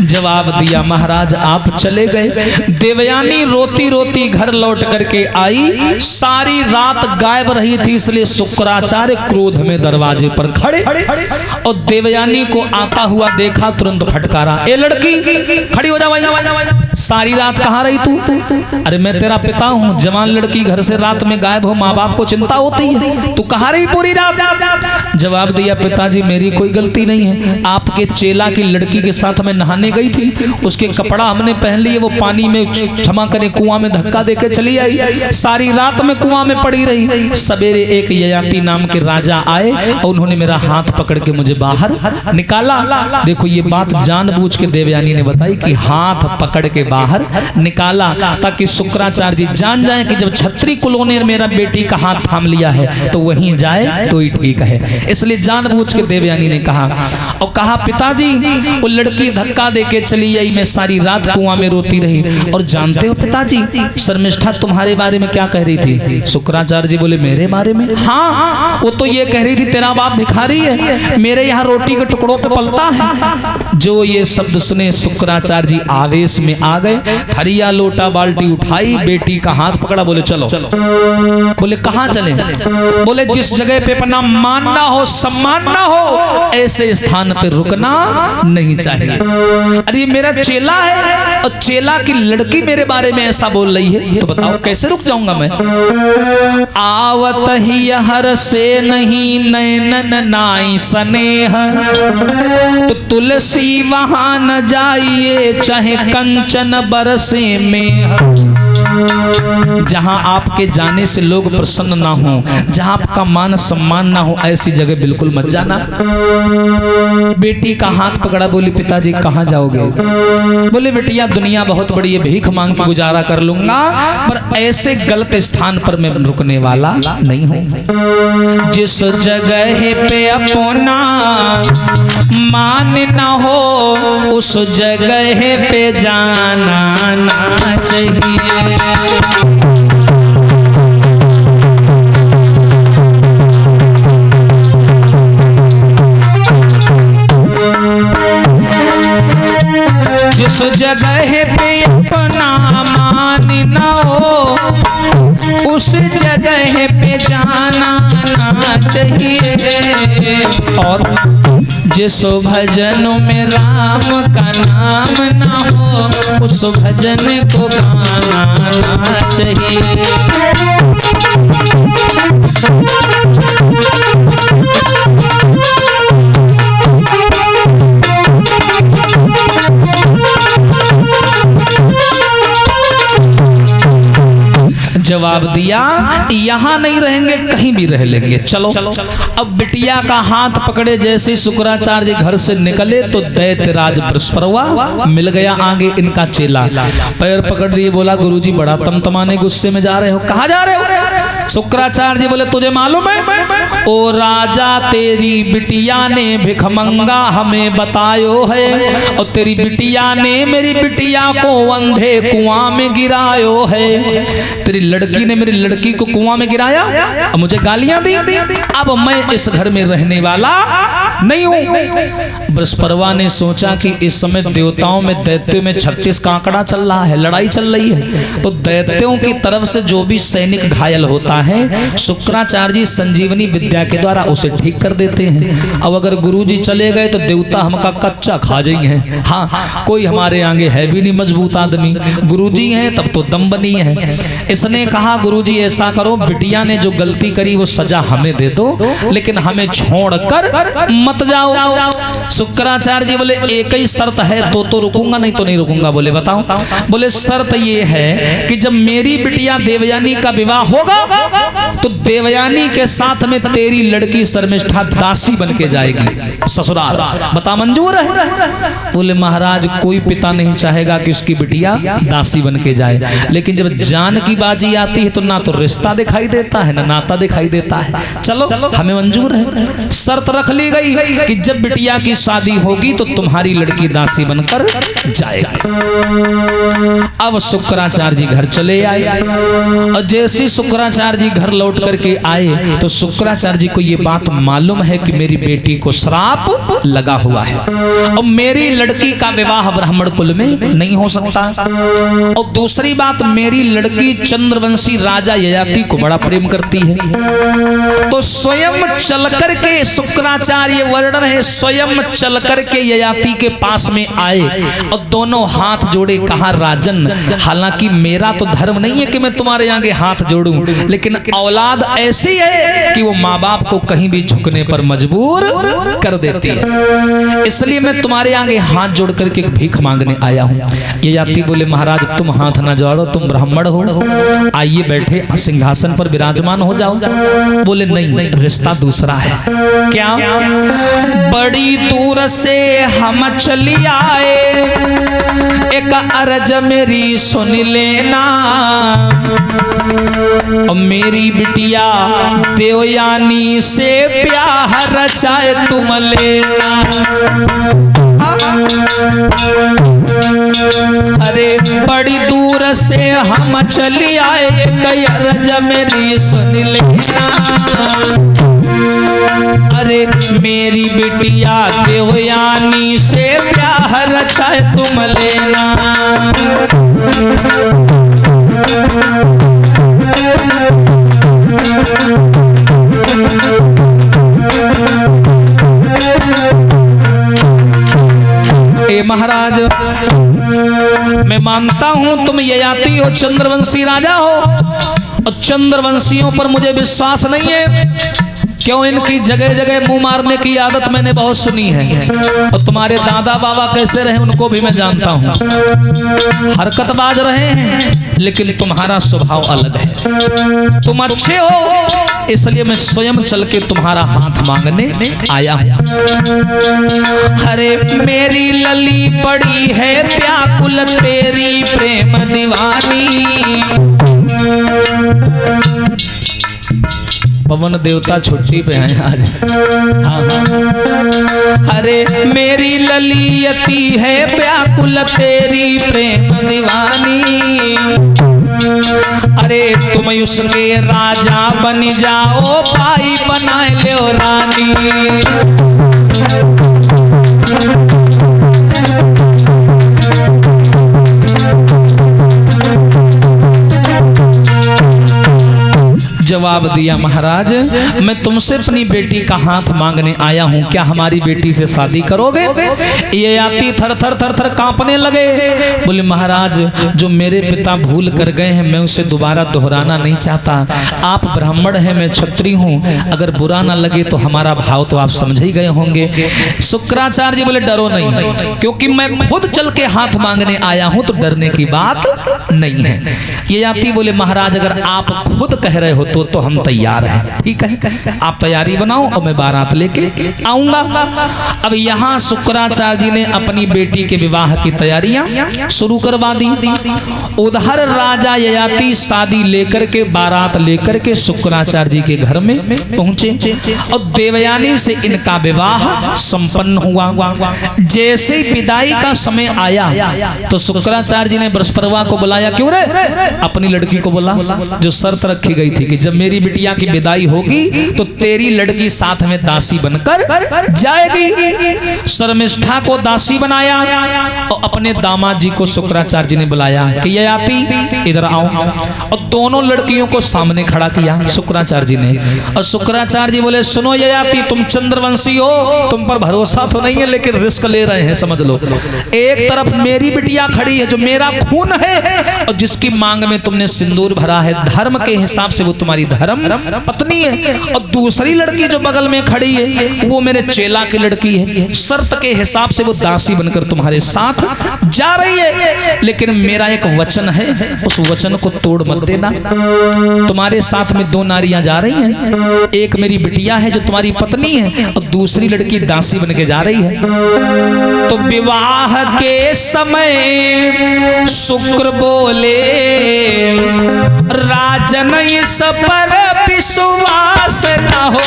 जवाब दिया महाराज आप चले गए। देवयानी रोती रोती घर लौट करके आई, सारी रात गायब रही थी, इसलिए शुक्राचार्य क्रोध में दरवाजे पर खड़े और देवयानी को आता हुआ देखा, तुरंत फटकारा, ए लड़की खड़ी हो जा भाई, सारी रात कहाँ रही तू? अरे मैं तेरा पिता हूँ, जवान लड़की घर से रात में गायब हो, माँ बाप को चिंता होती है, तू कहाँ रही पूरी रात? जवाब दिया पिताजी मेरी कोई गलती नहीं है, आपके चेला की लड़की के साथ मैं नहाने गई थी, उसके कपड़ा हमने पहन लिए, वो पानी में क्षमा करें कुआं में धक्का देके चली आई, सारी रात में कुआं में पड़ी रही। सवेरे एक ययाति नाम के राजा आए और उन्होंने मेरा हाथ पकड़ के मुझे बाहर निकाला। देखो ये बात जानबूझ के देवयानी ने बताई कि हाथ पकड़ के बाहर निकाला ताकि शुक्राचार्य जी जान जाएं कि जब छत्री कुलों ने मेरा बेटी का हाथ थाम लिया है तो वहीं जाए तो ही ठीक है, इसलिए जानबूझ के देवयानी ने कहा। और कहा पिताजी वो लड़की धक्का देके चली आई, मैं सारी रात कुआं में रोती रही। और जानते हो पिताजी शर्मिष्ठा तुम्हारे बारे में क्या कह रही थी? शुक्राचार्य जी बोले मेरे बारे में? हाँ, वो तो ये कह रही थी तेरा बाप भिखारी है, मेरे यहाँ रोटी के टुकड़ों पे पलता है। जो ये शब्द सुने शुक्राचार्य जी आवेश में आ गए, हरिया लोटा बाल्टी उठाई, बेटी का हाथ पकड़ा, बोले चलो। बोले कहाँ चले? बोले जिस जगह पे अपना मान ना हो, सम्मान ना हो, ऐसे स्थान पे रुकना नहीं चाहिए। अरे मेरा चेला है और चेला की लड़की मेरे बारे में ऐसा बोल रही है, तो बताओ कैसे रुक जाऊंगा मैं? आवत ही हर से नहीं नैनन नाई स्नेह, तो तुलसी वहां न जाइए चाहे कंचन बरसे में। जहां आपके जाने से लोग प्रसन्न ना हो, जहां आपका मान सम्मान ना हो, ऐसी जगह बिल्कुल मत जाना। बेटी का हाथ पकड़ा, बोली पिताजी कहाँ जाओगे? बोले बेटिया दुनिया बहुत बड़ी है, भीख मांग के गुजारा कर लूंगा, पर ऐसे गलत स्थान पर मैं रुकने वाला नहीं हूं। जिस जगह पे अपना मान ना हो उस जगह पे जाना ना चाहिए। जिस जगह पे अपना मान ना हो उस जगह पे जाना ना चाहिए। और जिस भजन में राम का नाम ना हो उस भजन को गाना ना चाहिए। जवाब दिया यहाँ नहीं रहेंगे, कहीं भी रह लेंगे, चलो। अब बिटिया का हाथ पकड़े जैसे शुक्राचार्य जी घर से निकले तो दैत्यराज बृहस्पति मिल गया आगे इनका चेला, पैर पकड़ लिए, बोला गुरुजी बड़ा तमतमाने गुस्से में जा रहे हो, कहाँ जा रहे हो? शुक्राचार्य जी बोले तुझे मालूम है ओ राजा तेरी बिटिया ने भिखमंगा हमें बतायो है और तेरी बिटिया ने मेरी बिटिया को अंधे कुआं में गिरायो है। तेरी लड़की ने मेरी लड़की को कुआं में गिराया और मुझे गालियां दी, अब मैं इस घर में रहने वाला नहीं हूं। बृहस्पति ने सोचा कि इस समय देवताओं में दैत्यों में 36 का आंकड़ा चल रहा है, लड़ाई चल रही है, तो दैत्यों की तरफ से जो भी सैनिक घायल होता है शुक्राचार्य जी संजीवनी विद्या के द्वारा उसे ठीक कर देते हैं। अब अगर गुरुजी चले गए तो देवता हमका कच्चा खा जाएंगे। हाँ, कोई हमारे आगे है भी नहीं मजबूत आदमी, गुरुजी हैं तब तो दम बनी है। इसने कहा गुरुजी ऐसा करो, बिटिया ने जो गलती करी वो सजा हमें दे दो, लेकिन हमें छोड़कर मत जाओ। शुक्राचार्य जी बोले एक ही शर्त है तो रुकूंगा, नहीं तो नहीं रुकूंगा। बोले बताओ। बोले शर्त ये है कि जब मेरी बिटिया देवयानी का विवाह होगा तो देवयानी के साथ में तेरी लड़की शर्मिष्ठा दासी बन के जाएगी ससुराल। बता मंजूर है? बोले महाराज कोई पिता नहीं चाहेगा कि उसकी बिटिया दासी बन के जाए, लेकिन जब जान की बाजी आती है तो ना तो रिश्ता दिखाई देता है ना नाता दिखाई देता है। चलो हमें मंजूर है। शर्त रख ली गई कि जब बिटिया की शादी होगी तो तुम्हारी लड़की दासी बनकर जाएगी। अब शुक्राचार्य जी घर चले आए और जैसे शुक्राचार्य जी घर लौट करके आए तो शुक्राचार्य जी को ये बात मालूम है कि मेरी बेटी को श्राप लगा हुआ है और मेरी लड़की का विवाह ब्राह्मण कुल में नहीं हो सकता। और दूसरी बात, मेरी लड़की चंद्रवंशी राजा ययाति को बड़ा प्रेम करती है। तो स्वयं चल करके, शुक्राचार्य वर्णन है, स्वयं चल करके ययाति के पास में आए और दोनों हाथ जोड़े, कहा राजन हालांकि मेरा तो धर्म नहीं है कि मैं तुम्हारे आगे हाथ जोड़ूं, लेकिन औलाद ऐसी है कि वो माँ बाप को कहीं भी झुकने पर मजबूर कर देती है, इसलिए मैं तुम्हारे आगे हाथ जोड़ करके भीख मांगने आया हूँ। ययाति बोले महाराज तुम हाथ न जोड़ो, तुम ब्राह्मण हो, आइए बैठे सिंहासन पर विराजमान हो जाओ। बोले नहीं, रिश्ता दूसरा है। क्या? बड़ी दूर से हम चली आए, एक अर्ज मेरी सुन लेना, और मेरी बिटिया देवयानी से ब्याह रचाए तुम लेना। अरे बड़ी दूर से हम चली आए, एक अर्ज मेरी सुन लेना, अरे मेरी बिटिया देवयानी से ब्याह रचाए तुम लेना। महाराज मैं मानता हूं तुम ययाति हो, चंद्रवंशी राजा हो, और चंद्रवंशियों पर मुझे विश्वास नहीं है। क्यों? इनकी जगह जगह मुंह मारने की आदत मैंने बहुत सुनी है, और तुम्हारे दादा बाबा कैसे रहे उनको भी मैं जानता हूं। हरकतबाज रहे हैं, लेकिन तुम्हारा स्वभाव अलग है। तुम अच्छे हो, इसलिए मैं स्वयं चल के तुम्हारा हाथ मांगने आया हूं। अरे मेरी लली पड़ी है व्याकुल, तेरी प्रेम दीवानी। पवन देवता छुट्टी पे हैं आज। हाँ। अरे मेरी ललियती है व्याकुल, तेरी प्रेम दीवानी, अरे तुम उसके राजा बन जाओ, भाई बना लो रानी। जवाब दिया महाराज मैं तुमसे अपनी बेटी का हाथ मांगने आया हूँ, क्या हमारी बेटी से शादी करोगे? ये आती थर थर थर थर कांपने लगे। बोले महाराज जो मेरे पिता भूल कर गए हैं मैं उसे दोबारा दोहराना नहीं चाहता। आप ब्राह्मण हैं, मैं क्षत्रिय हूँ, अगर बुरा ना लगे तो हमारा भाव तो आप समझ ही गए होंगे। शुक्राचार्य जी बोले डरो नहीं, क्योंकि मैं खुद चल के हाथ मांगने आया हूँ तो डरने की बात नहीं है। ये आती बोले महाराज अगर आप खुद कह रहे हो तो हम तैयार हैं। ठीक है, आप तैयारी बनाओ और मैं बारात लेके आऊंगा। अब यहाँ शुक्राचार्य जी ने अपनी बेटी के विवाह की तैयारियां शुरू करवा दी। उधर राजा ययाति शादी लेकर के, बारात लेकर के शुक्राचार्य जी के घर में पहुंचे और देवयानी से इनका विवाह संपन्न हुआ। जैसे ही विदाई का समय आया तो शुक्राचार्य जी ने बृहस्पतिवार को बुलाया। क्यों रे? अपनी लड़की को बोला, जो शर्त रखी गई थी कि जब मेरी बिटिया की विदाई होगी तो तेरी लड़की साथ में दासी बनकर जाएगी। शर्मिष्ठा को दासी बनाया और अपने दामाद जी को शुक्राचार्य जी ने बुलाया कि ययाति इधर आओ, और दोनों लड़कियों को सामने खड़ा किया शुक्राचार्य जी ने। और शुक्राचार्य जी बोले सुनो ययाति, तुम चंद्रवंशी हो, तुम पर भरोसा तो नहीं है लेकिन रिस्क ले रहे हैं, समझ लो। एक तरफ मेरी बिटिया खड़ी है जो मेरा खून है और जिसकी मांग में तुमने सिंदूर भरा है, धर्म के हिसाब से वो तुम्हारी धर्म पत्नी है। और दूसरी लड़की जो बगल में खड़ी है वो मेरे चेला की लड़की है, शर्त के हिसाब से वो दासी बनकर तुम्हारे साथ जा रही है। लेकिन मेरा एक वचन है, उस वचन को तोड़ मत देना। तुम्हारे साथ में दो नारियां जा रही हैं, एक मेरी बिटिया है जो तुम्हारी पत्नी है और दूसरी लड़की दासी बन के जा रही है। तो विवाह के समय शुक्र बोले राजन इस पर विश्वास न हो।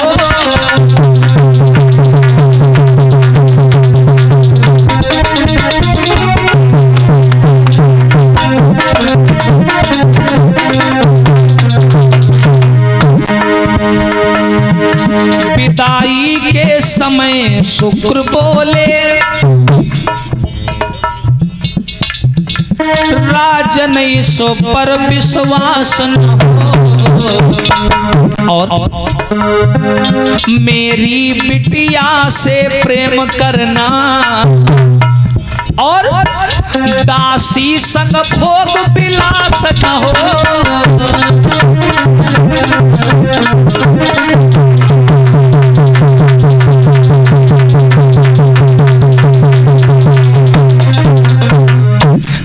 विदाई के समय शुक्र बोले राजन सो पर विश्वास न हो और मेरी बिटिया से प्रेम करना और दासी संग भोग विलास न हो।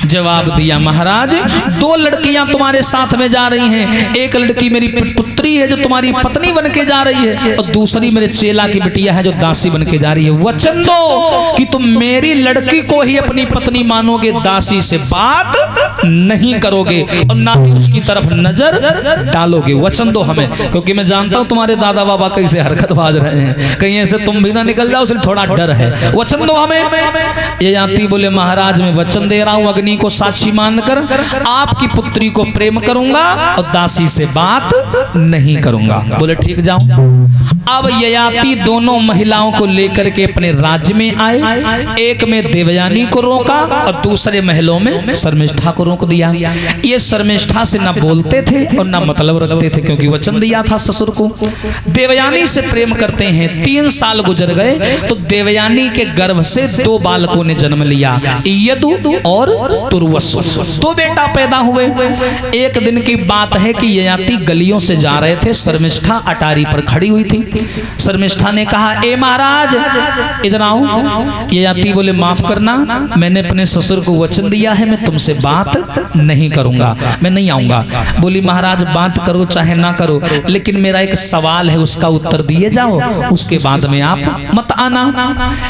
जवाब दिया महाराज, दो लड़कियां तुम्हारे साथ में जा रही हैं, एक लड़की मेरी पुत्री है जो तुम्हारी पत्नी बन के जा रही है और दूसरी मेरे चेला की बिटिया है जो दासी बन के जा रही है। वचन दो कि तुम मेरी लड़की को ही अपनी पत्नी मानोगे, दासी से बात नहीं करोगे और ना ही उसकी तरफ नजर डालोगे। वचन दो हमें, क्योंकि मैं जानता हूं तुम्हारे दादा बाबा कैसे हरकत बाज रहे हैं, कहीं ऐसे तुम भी ना निकल जाओ, इसलिए थोड़ा डर है। वचन दो हमें। ययाति बोले महाराज मैं वचन दे रहा हूं, अग्नि को साक्षी मानकर आपकी पुत्री को प्रेम करूंगा और दासी से बात नहीं करूंगा। बोले ठीक जाओ। अब ययाति दोनों महिलाओं को लेकर के अपने राज्य में आए, एक में देवयानी को रोका और दूसरे महलों में शर्मिष्ठा को रोक दिया। ये शर्मिष्ठा से ना बोलते थे और ना मतलब रखते थे, क्योंकि वचन दिया था ससुर को। देवयानी से प्रेम करते हैं। 3 साल गुजर गए तो देवयानी के गर्भ से 2 बालकों ने जन्म लिया, यदु और तुर्वसु। 2 बेटा पैदा हुए। एक दिन की बात है कि ययाति गलियों से जा रहे थे, शर्मिष्ठा अटारी पर खड़ी हुई थी। शर्मिष्ठा ने कहा ए महाराज इधर आओ। ययाति बोले माफ करना, मैंने अपने ससुर को वचन दिया है मैं तुमसे बात नहीं करूंगा, मैं नहीं आऊंगा। बोली महाराज बात करो चाहे ना करो, लेकिन मेरा एक सवाल है उसका उत्तर दिए जाओ, उसके बाद में आप मत आना।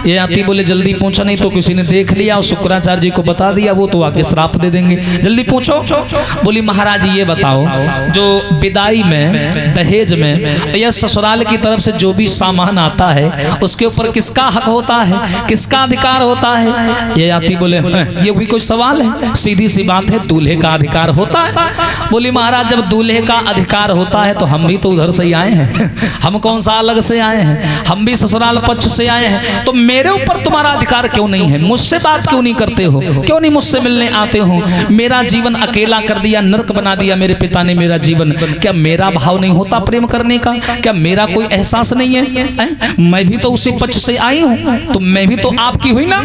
ययाति बोले जल्दी पूछो, नहीं तो किसी ने देख लिया और शुक्राचार्य जी को बता दिया, वो तो आके श्राप दे देंगे, जल्दी पूछो। बोली महाराज ये बताओ, जो विदाई में दहेज में या ससुराल की तरफ से जो भी सामान आता है उसके ऊपर किसका हक होता है, किसका अधिकार होता है? ययाति बोले ये भी कोई सवाल है, सीधी सी बात है, दूल्हे का अधिकार होता है। बोली महाराज जब दूल्हे का अधिकार होता है तो हम भी तो उधर से ही आए हैं, हम कौन सा अलग से आए हैं, हम भी ससुराल पक्ष से आए हैं, तो मेरे ऊपर तुम्हारा अधिकार क्यों नहीं है? मुझसे बात क्यों नहीं करते हो, क्यों नहीं मुझसे मिलने आते हो? मेरा जीवन अकेला कर दिया, नरक बना दिया मेरे पिता ने मेरा जीवन। क्या मेरा भाव नहीं होता प्रेम करने का? क्या मेरा कोई एहसास नहीं है? मैं भी तो उसी पक्ष से आई हूं, तो मैं भी तो आपकी हुई ना।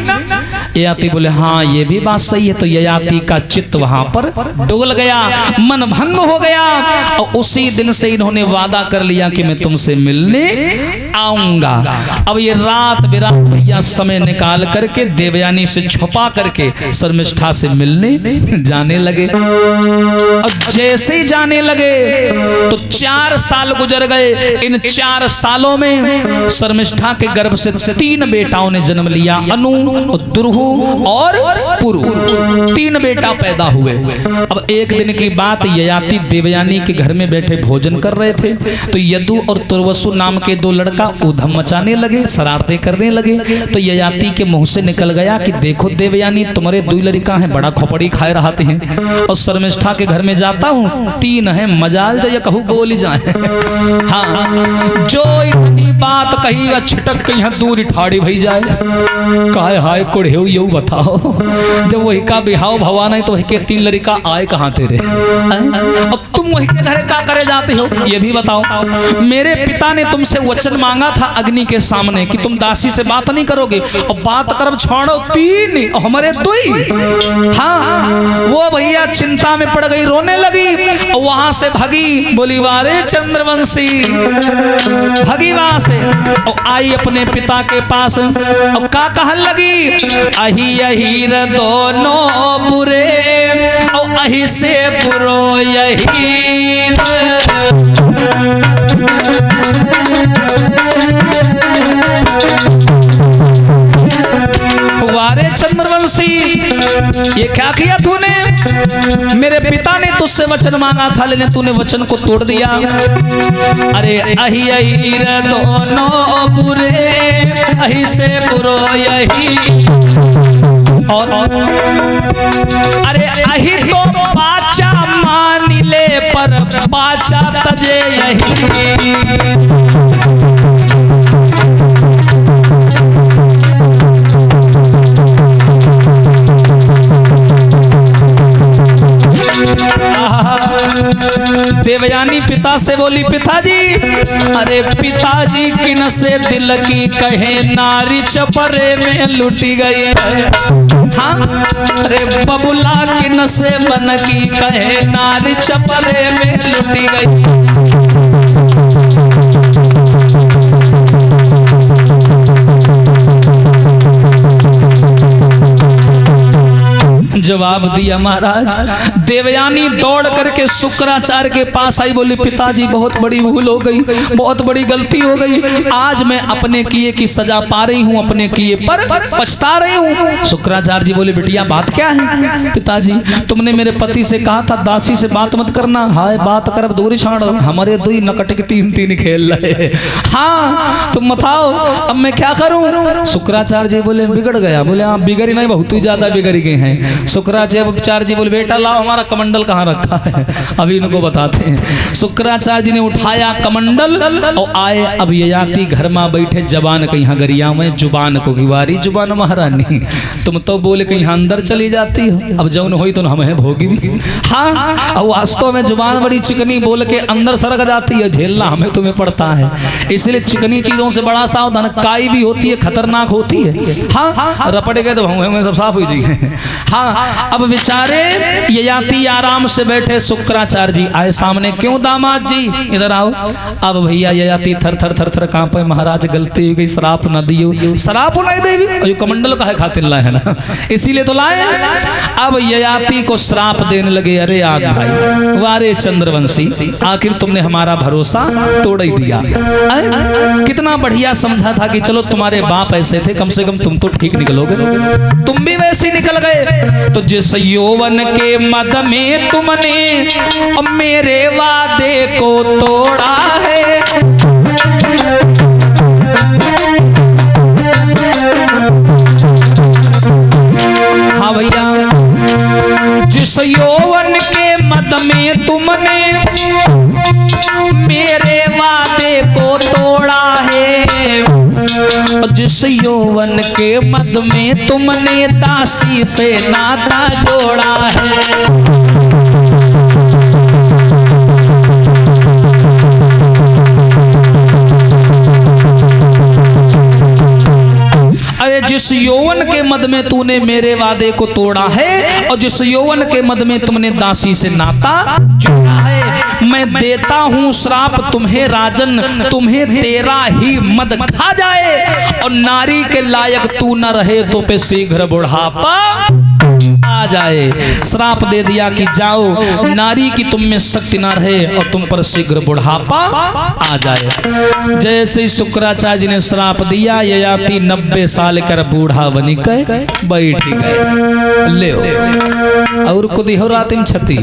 ययाति बोले हाँ ये भी बात सही है। तो ययाति का चित्त वहां पर डोल गया, मन भंग हो गया और उसी दिन से इन्होंने वादा कर लिया कि मैं तुमसे मिलने आऊंगा। अब ये रात बिरात भैया समय निकाल करके देवयानी से छुपा करके शर्मिष्ठा से मिलने जाने लगे। और जैसे ही जाने लगे तो 4 साल गुजर गए। इन 4 सालों में शर्मिष्ठा के गर्भ से 3 बेटाओं ने जन्म लिया, अनु, दुर्हु और पुरु। 3 बेटा पैदा हुए। अब एक दिन की बात, ययाति देवयानी के घर में बैठे भोजन कर रहे थे तो यदु और तुर्वसु नाम के 2 लड़का उधम मचाने लगे, शरारतें करने लगे। तो ययाति के मुंह से निकल गया कि देखो देवयानी तुम्हारे 2 लड़का हैं, बड़ा खोपड़ी खाए रहते हैं, और शर्मिष्ठा के घर में जाता हूँ 3 है, मजाल जो ये कहूँ बोली जाए। हाँ जो इतनी बात कही वह छिटक के यहाँ दूर ठाड़ी भई जाए। काहे हाय कुढ़ेऊ यू बताओ, जब वही का बिहाव भवा नहीं तो वही के 3 लड़का आए कहाँ तेरे, और तुम वही के घरे का करे जाते हो ये भी बताओ। मेरे पिता ने तुमसे वचन मांगा था अग्नि के सामने कि तुम दासी से बात नहीं करोगे, और बात करब छोड़ो 3 और हमारे 2। हाँ वो भैया चिंता में पड़ गई, रोने लगी और वहां से भगी, बोली वारे चंद्रवंशी, भगी वहां से और आई अपने पिता के पास और का कहन लगी, अही अहीर दोनों बुरे और अही से बुरो यही। वारे चंद्रवंशी ये क्या किया तूने, मेरे पिता ने तुझसे वचन मांगा था लेकिन तूने वचन को तोड़ दिया। अरे अही अहीर दोनों बुरे अही से बुरो यही, और अरे अही तो पाचा मान ले पर पाचा तजे यही। देवयानी पिता से बोली, पिताजी, अरे पिताजी किन से दिल की कहे नारी चपरे में लुटी गई है। हाँ अरे बबुला किन से बन की कहे नारी चपरे में लुटी गई। जवाब दिया महाराज। देवयानी दौड़ करके शुक्राचार्य के पास आई, बोली पिताजी बहुत बड़ी भूल हो गई, बहुत बड़ी गलती हो गई, आज मैं अपने किए की सजा पा रही हूँ, अपने किए पर पछता रही हूँ। शुक्राचार्य जी बोले बेटिया बात क्या है। पिताजी तुमने मेरे पति से कहा था दासी से बात मत करना, हाय बात कर दूरी छाड़ो, हमारे 2 नकट के 3 खेल रहे। हाँ तुम बताओ अब मैं क्या करूं। शुक्राचार्य जी बोले बिगड़ गया। बोले आप बिगड़ी नहीं, बहुत ही ज्यादा बिगड़ गए हैं। शुक्राचार्य जी बोले बेटा लाओ हमारा कमंडल कहाँ रखा है, अभी इनको बताते हैं। शुक्राचार्य जी ने उठाया कमंडल और आए। अब ययाति घर में बैठे, जबान कहीं गरिया में जुबान को गिवारी, जुबान महारानी तुम तो बोले कहीं अंदर चली जाती हो, अब जौन हुई तो हमें भोगी भी। हाँ और वास्तव में जुबान बड़ी चिकनी, बोल के अंदर सरक जाती है, झेलना हमें तुम्हें पड़ता है। इसलिए चिकनी चीजों से बड़ा सावधान, काई भी होती है खतरनाक होती है। हाँ रपट गए तो हमें सब साफ हो जाएंगे। हाँ अब बेचारे ययाति आराम से बैठे, शुक्राचार्य जी आए सामने, क्यों दामाद जी इधर आओ। अब भैया ययाति थर थर थर थर कांपे, महाराज गलती हो गई, श्राप न दियो। श्राप नहीं देवी, और कमंडल का है खातिर लाए है ना, इसीलिए तो लाए। अब ययाति को श्राप देने लगे, अरे आग भाई वारे चंद्रवंशी, आखिर तुमने हमारा भरोसा तोड़ ही दिया। कितना बढ़िया समझा था कि चलो तुम्हारे बाप ऐसे थे, कम से कम तुम तो ठीक निकलोगे, तुम भी वैसे ही निकल गए। तो जिस यौवन के मद में तुमने मेरे वादे को तोड़ा है, हाँ भैया जिस यौवन के मद में तुमने मेरे वादे को तोड़ा है, जिस यौवन के मद में तुमने दासी से नाता जोड़ा है। अरे जिस यौवन के मद में तूने मेरे वादे को तोड़ा है और जिस यौवन के मद में तुमने दासी से नाता जोड़ा है, मैं देता हूं श्राप तुम्हें राजन, तुम्हें तेरा ही मद खा जाए और नारी के लायक तू न रहे तो पे शीघ्र बुढ़ापा आ जाए। श्राप दे दिया कि जाओ, नारी की तुम में शक्ति ना रहे और तुम पर शीघ्र बुढ़ापा आ जाए। जैसे ही शुक्राचार्य जी ने श्राप दिया, ययाति 90 साल कर बूढ़ा बनी गए बैठ गए। ले और को दिहो रातिम छती।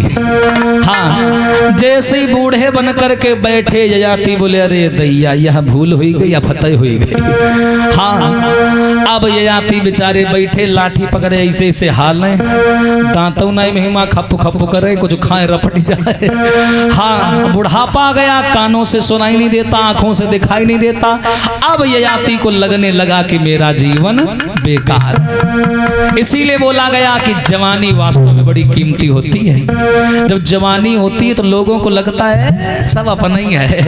हाँ, जैसे ही बूढ़े बन करके बैठे ययाति बोले अरे दैया यह भूल हुई गई या फतेह हुई गई। हाँ, अब ययाति बेचारे बैठे लाठी पकड़े ऐसे ऐसे हाल नहीं, दांतों नहीं महिमा खप्पू खप्पू करे, कुछ खाए रपट जाए। हाँ, बुढ़ापा आ गया, कानों से सुनाई नहीं देता, आंखों से दिखाई नहीं देता। अब ययाति को लगने लगा कि मेरा जीवन बेकार। इसीलिए बोला गया कि जवानी वास्तव में बड़ी कीमती होती है। जब जवानी होती है तो लोगों को लगता है सब अपना ही है।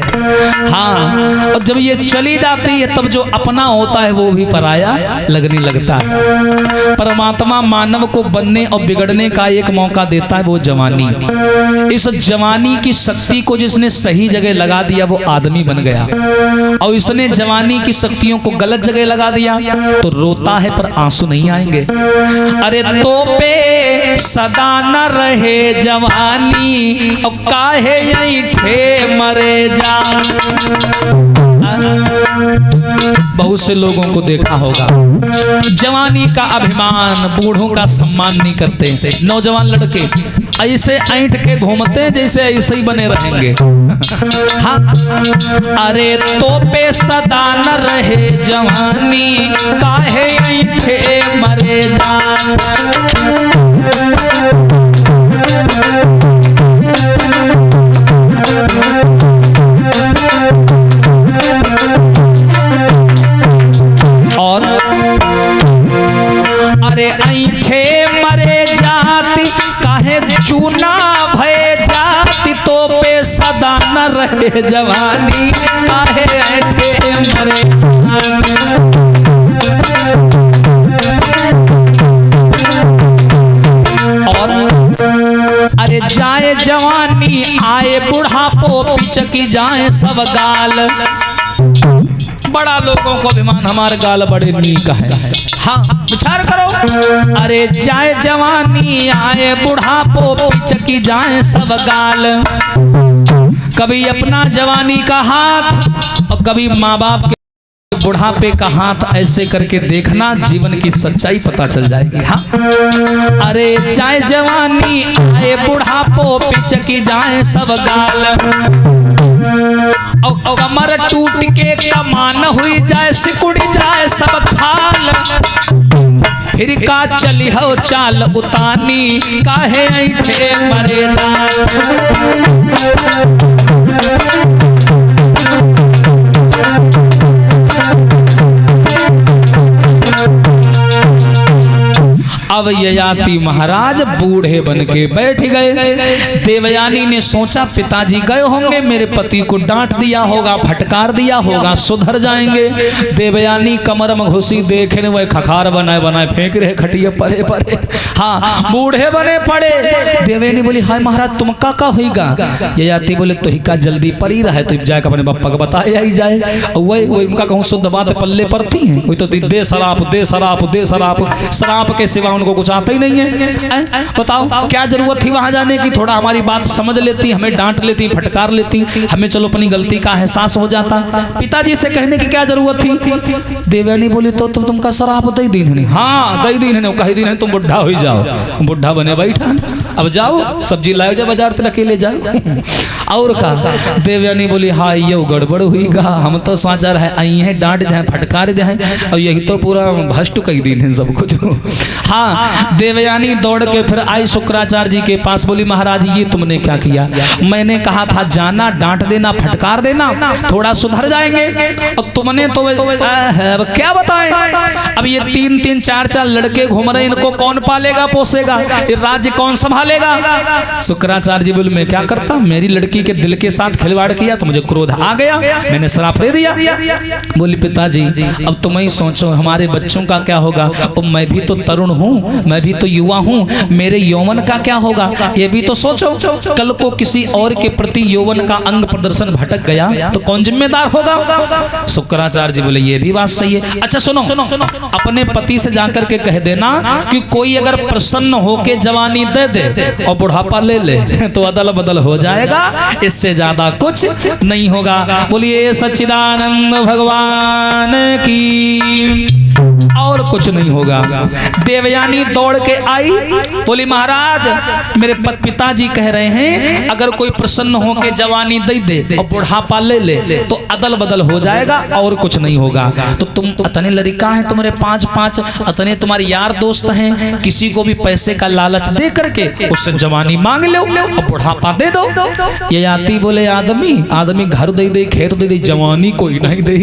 हाँ, और जब ये चली जाती है तब जो अपना होता है वो भी पराया लगने लगता है। परमात्मा मानव को बनने और बिगड़ने का एक मौका देता है, वो जवानी। इस जवानी की शक्ति को जिसने सही जगह लगा दिया वो आदमी बन गया, और इसने जवानी की शक्तियों को गलत जगह लगा दिया तो रोता है पर आंसू नहीं आएंगे। अरे तो पे सदा न रहे जवानी और काहे यहीं ठे मरे जा। बहुत से लोगों को देखा होगा जवानी का अभिमान, बूढ़ों का सम्मान नहीं करते। नौजवान लड़के ऐसे ऐंठ के घूमते हैं जैसे ऐसे ही बने रहेंगे। हाँ, अरे तो पे सदा न रहे जवानी काहे ऐंठे मरे जा। और अरे ऐंठे मरे जाती काहे चूना भय जाती, तो पे सदा न रहे जवानी काहे ऐंठे मरे। और अरे जाए जवानी आए बुढ़ापो पिचकी जाए सब गाल। बड़ा लोगों को अभिमान हमारे गाल बड़े नीक है। हाँ, विचार करो, अरे जाए जवानी आए बुढ़ापो पिचकी जाए सब गाल। कभी अपना जवानी का हाथ और कभी माँ बाप के बुढ़ापे का हाथ ऐसे करके देखना, जीवन की सच्चाई पता चल जाएगी। हाँ, अरे जाए जवानी आए बुढ़ापो पिचकी जाए सब गाल, और कमर टूट के कमान हुई जाए सिकुड़ी जाए सब खाल। फिर का चली हो चाल उतानी काहे ऐंठे मरे दाल। अब ययाति महाराज बूढ़े बन के बैठ गए। देवयानी ने सोचा पिताजी गए होंगे, मेरे पति को डांट दिया होगा, फटकार दिया होगा, सुधर जाएंगे। देवयानी कमर में घुसी, देखे वह खखार बनाए बनाए फेंक रहे खटिए परे परे। हाँ, बूढ़े बने पड़े। देवयानी बोली हाय महाराज तुम का होगा। ययाति बोले तो हिका जल्दी परी रहे तो जाए अपने बप्पा को बताया ही जाए। वही उनका कहूँ शुद्ध बात पल्ले पड़ती है, वही तो दे शराब दे शराब दे शराब, शराब के सिवा उनको कुछ आता ही नहीं है। बताओ क्या जरूरत थी वहां जाने की, थोड़ा हमारी बात समझ लेती, हमें डांट लेती, फटकार लेती, हमें चलो अपनी गलती का एहसास हो जाता। पिताजी से कहने की क्या जरूरत थी। देवयानी बोली तो तुमका शराब दई दिन है। हाँ दई दिन है, कही दिन है तुम बुढ़ा हो जाओ, बुढ़ा बने बैठा, अब जाओ सब्जी लाओ जा बाजार तक अकेले जाओ। और का देवयानी बोली हाँ ये गड़बड़ हुई गा, हम तो साचा रहे आई है डांट दे फटकार दे, और यही तो पूरा भ्रष्ट कई दिन है सब कुछ। हाँ, देवयानी दौड़ के फिर आई शुक्राचार्य जी के पास, बोली महाराज ये तुमने क्या किया। मैंने कहा था जाना डांट देना फटकार देना थोड़ा सुधर जाएंगे, और तुमने तो अब क्या बताएं। अब ये 3-3 4-4 लड़के घूम रहे, इनको कौन पालेगा पोसेगा, ये राज्य कौन संभालेगा। शुक्राचार्य जी बोले मैं क्या करता, मेरी लड़की के दिल के साथ खिलवाड़ किया तो मुझे क्रोध आ गया, मैंने श्राप दे दिया। बोली पिताजी अब तुम ही सोचो हमारे बच्चों का क्या होगा, और मैं भी तो तरुण हूँ, मैं भी तो युवा हूँ, मेरे यौवन का क्या होगा ये भी तो सोचो। कल को किसी और के प्रति यौवन का अंग प्रदर्शन भटक गया तो कौन जिम्मेदार होगा। शुक्राचार्य जी बोले ये भी बात सही है। अच्छा सुनो, अपने पति से जाकर के कह देना कि कोई अगर प्रसन्न होके जवानी दे दे और बुढ़ापा ले ले तो अदल बदल हो जाएगा, इससे ज्यादा कुछ नहीं होगा। बोलिए सच्चिदानंद भगवान की। और कुछ नहीं होगा। देवयानी दौड़ के आई, बोली महाराज मेरे पिताजी कह रहे हैं अगर कोई प्रसन्न हो के जवानी दे दे और बुढ़ापा ले ले तो अदल बदल हो जाएगा और कुछ नहीं होगा। तो तुम अतने लड़का है, तुम्हारे 5-5 अतने तुम्हारे यार दोस्त हैं, किसी को भी पैसे का लालच दे करके उससे जवानी मांग लो और बुढ़ापा दे दो। ये आती बोले आदमी घर दे दे, खेत दे दे, जवानी कोई नहीं दे।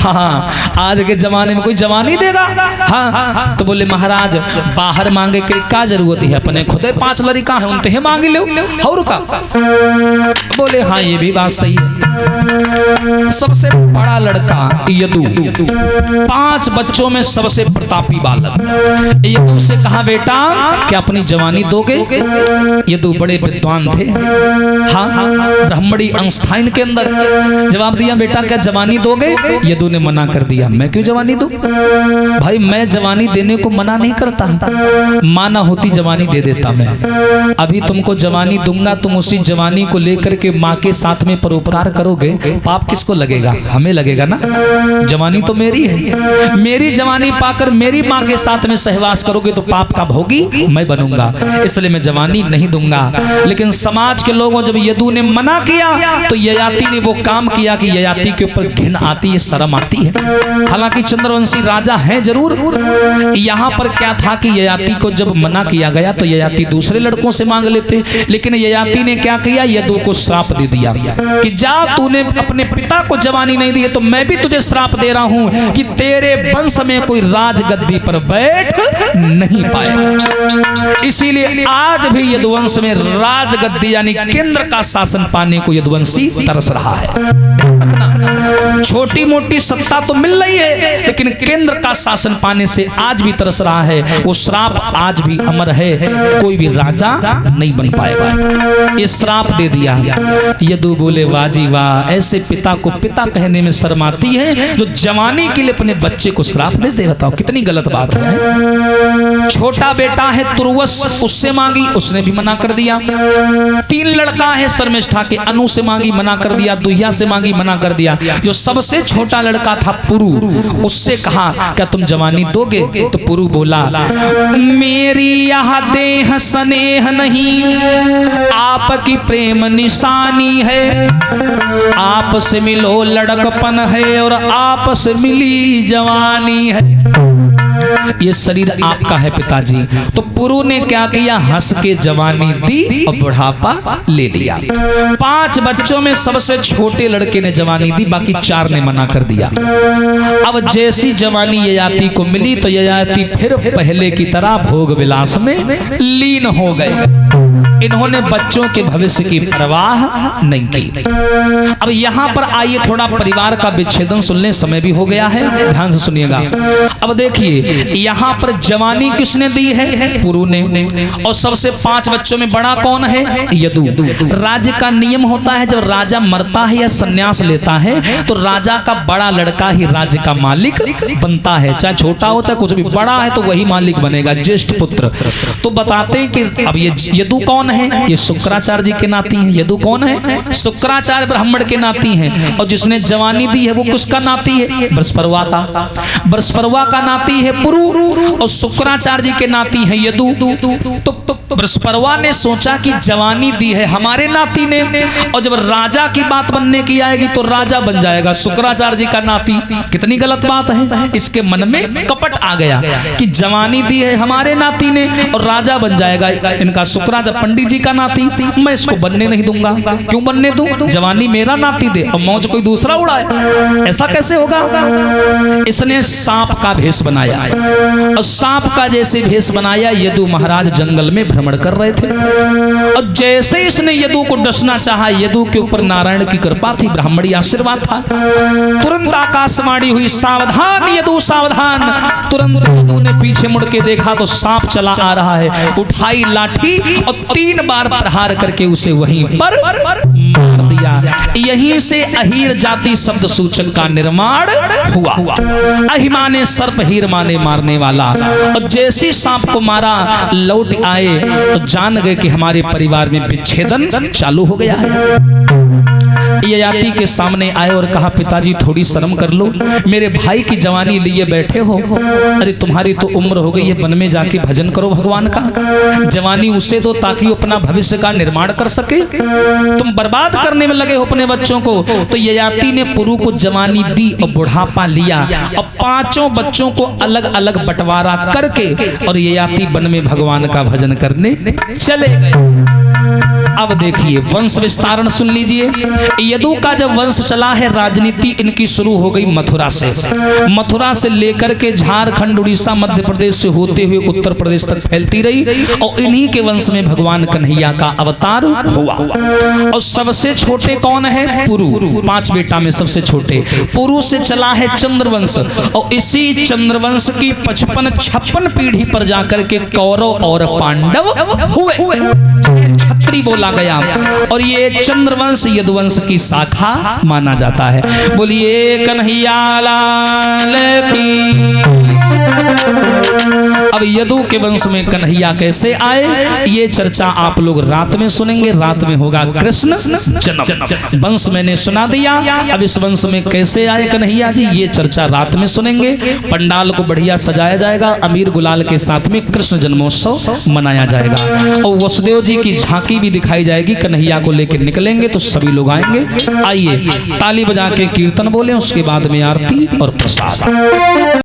हाँ, आज के जमाने में कोई जवानी देगा? हाँ, तो बोले महाराज बाहर मांगे के क्या जरूरत है, अपने खुदे 5 लड़का है उनते मांग लो और का। बोले हाँ ये भी बात सही है। सबसे बड़ा लड़का यदु, 5 बच्चों में सबसे प्रतापी बालक। यदु से कहा बेटा क्या अपनी जवानी दोगे? यदु बड़े विद्वान थे, हाँ ब्राह्मणी अंस्थाइन के अंदर जवाब दिया बेटा क्या जवानी दोगे? यदु ने मना कर दिया। मैं क्यों जवानी दूं? भाई मैं जवानी देने को मना नहीं करता, माना होती जवानी दे देता मैं। अभी तुमको जवानी दूंगा, तुम उसी जवानी को लेकर के माँ के साथ में परोपकार करोगे, पाप किसको लगेगा? हमें लगेगा ना। जवानी तो मेरी है, मेरी जवानी पाकर मेरी माँ के साथ में सहवास करोगे तो पाप का भोगी मैं बनूंगा, इसलिए मैं जवानी नहीं दूंगा। लेकिन समाज के लोगों जब यदु ने मना किया तो ययाति ने वो काम किया कि ययाति के ऊपर घिन आती है, शर्म आती है। हालांकि चंद्रवंशी राजा हैं जरूर, यहाँ पर क्या था कि ययाति को जब मना किया गया तो ययाति दूसरे लड़कों से मांग लेते, लेकिन ययाति ने क्या किया, यदु को श्राप दे दिया कि जा तूने अपने पिता को जवानी नहीं दी है तो मैं भी तुझे श्राप दे रहा हूं कि तेरे वंश में कोई राजगद्दी पर बैठ नहीं पाएगा। इसीलिए आज भी यदुवंश में राजगद्दी यानी केंद्र का शासन पाने को यदुवंशी तरस रहा है। छोटी मोटी सत्ता तो मिल रही है लेकिन केंद्र का शासन पाने से आज भी तरस रहा है। वो श्राप आज भी अमर है, कोई भी राजा नहीं बन पाएगा। ये श्राप दे दिया। यदु बोले वाह जी वाह, ऐसे पिता को पिता कहने में शर्म आती है जो जवानी के लिए अपने बच्चे को श्राप दे दे। बताओ कितनी गलत बात है। छोटा बेटा है तुर्वस, उससे मांगी, उसने भी मना कर दिया। 3 लड़का है शर्मिष्ठा के, अनु से मांगी, मना कर दिया। दुहिया से मांगी, मना कर दिया। जो सबसे छोटा लड़का था पुरु, उससे कहा क्या तुम जवानी दोगे? तो पुरु बोला मेरी यह देह स्नेह नहीं, आपकी प्रेम निशानी है। आप से मिलो लड़कपन है और आप से मिली जवानी है। ये शरीर आपका है पिताजी। तो पुरु ने क्या किया, हंस के जवानी दी और बुढ़ापा ले लिया। 5 बच्चों में सबसे छोटे लड़के ने जवानी दी, बाकी 4 ने मना कर दिया। अब जैसी जवानी ययाति को मिली तो ययाति फिर पहले की तरह भोग विलास में लीन हो गए। इन्होंने बच्चों के भविष्य की परवाह नहीं की। अब यहाँ पर आइए थोड़ा परिवार का विच्छेदन सुन लें, समय भी हो गया है, ध्यान से सुनिएगा। अब देखिए यहाँ पर जवानी किसने दी है? पुरु ने। और सबसे 5 बच्चों में बड़ा कौन है? यदु। राज्य का नियम होता है जब राजा मरता है या संन्यास लेता है तो राजा का बड़ा लड़का ही राज्य का मालिक बनता है, चाहे छोटा हो चाहे कुछ भी, बड़ा है तो वही मालिक बनेगा, ज्येष्ठ पुत्र। तो बताते हैं कि अब ये यदु कौन है? ये शुक्राचार्य जी के नाती हैं। यदु कौन है? शुक्राचार्य ब्राह्मण के नाती हैं। और जिसने जवानी दी है वो किसका नाती है? बृहस्पति का। बृहस्पति का नाती है पुरु और शुक्राचार्य जी के नाती है यदु। तो बृहस्पति ने सोचा कि जवानी दी है हमारे नाती ने, और जब राजा की बात बनने की आएगी तो राजा बन जाएगा शुक्राचार्य जी का नाती। कितनी गलत बात है। इसके मन में कपट आ गया कि जवानी दी है हमारे नाती ने और राजा बन जाएगा इनका शुक्राचार्य पंडित जी का नाती, मैं इसको बनने नहीं दूंगा। क्यों बनने दूं? जवानी मेरा नाती दे और मौज कोई दूसरा उड़ाए, ऐसा कैसे होगा? इसने सांप का भेष बनाया और सांप का जैसे भेष बनाया, यदु महाराज जंगल में भ्रमण कर रहे थे और जैसे इसने यदु को डसना चाहा, यदु के ऊपर नारायण की कृपा थी, ब्राह्मणी आशीर्वाद था। तुरंत आकाशवाणी हुई, सावधान यदु सावधान। तुरंत यदु ने पीछे मुड़ के देखा तो सांप चला आ रहा है। उठाई लाठी और 3 बार प्रहार करके उसे वहीं पर मार दिया। यहीं से अहीर जाति शब्द सूचक का निर्माण हुआ। अहिमा ने सर्प, हीर माने मारने वाला। और जैसी सांप को मारा लौट आए तो जान गए कि हमारे परिवार में विच्छेदन चालू हो गया है। ययाति के सामने आए और कहा, पिताजी थोड़ी शर्म कर लो, मेरे भाई की जवानी लिए बैठे हो। अरे तुम्हारी तो उम्र हो गई है, वन में जाके भजन करो भगवान का, जवानी उसे दो ताकि अपना भविष्य का निर्माण कर सके, तुम बर्बाद करने में लगे हो अपने बच्चों को। तो ययाति ने पुरु को जवानी दी और बुढ़ापा लिया। अब पांचों बच्चों को अलग अलग बंटवारा करके और ययाति वन में भगवान का भजन करने चले गए। अब देखिए वंश विस्तारण सुन लीजिए। यदु का जब वंश चला है, राजनीति इनकी शुरू हो गई मथुरा से। मथुरा से लेकर के झारखंड, उड़ीसा, मध्य प्रदेश से होते हुए उत्तर प्रदेश तक फैलती रही और इन्हीं के वंश में भगवान कन्हैया का अवतार हुआ। और सबसे छोटे कौन है? पुरु। 5 बेटा में सबसे छोटे पुरु से चला है चंद्रवंश और इसी चंद्रवंश की 55-56 पीढ़ी पर जाकर के कौरव और पांडव हुए, छत्री बोला गया। और ये चंद्रवंश यदुवंश की शाखा माना जाता है। बोलिए कन्हैया लाल की। अब यदु के वंश में कन्हैया कैसे आए, ये चर्चा आप लोग रात में सुनेंगे। रात में होगा कृष्ण जन्म। वंश मैंने सुना दिया, अब इस वंश में कैसे आए कन्हैया जी, ये चर्चा रात में सुनेंगे। पंडाल को बढ़िया सजाया जाएगा, अमीर गुलाल के साथ में कृष्ण जन्मोत्सव मनाया जाएगा और वसुदेव जी की झांकी भी दिखाई जाएगी। कन्हैया को लेकर निकलेंगे तो सभी लोग आएंगे। आइए ताली बजा के कीर्तन बोले, उसके बाद में आरती और प्रसाद।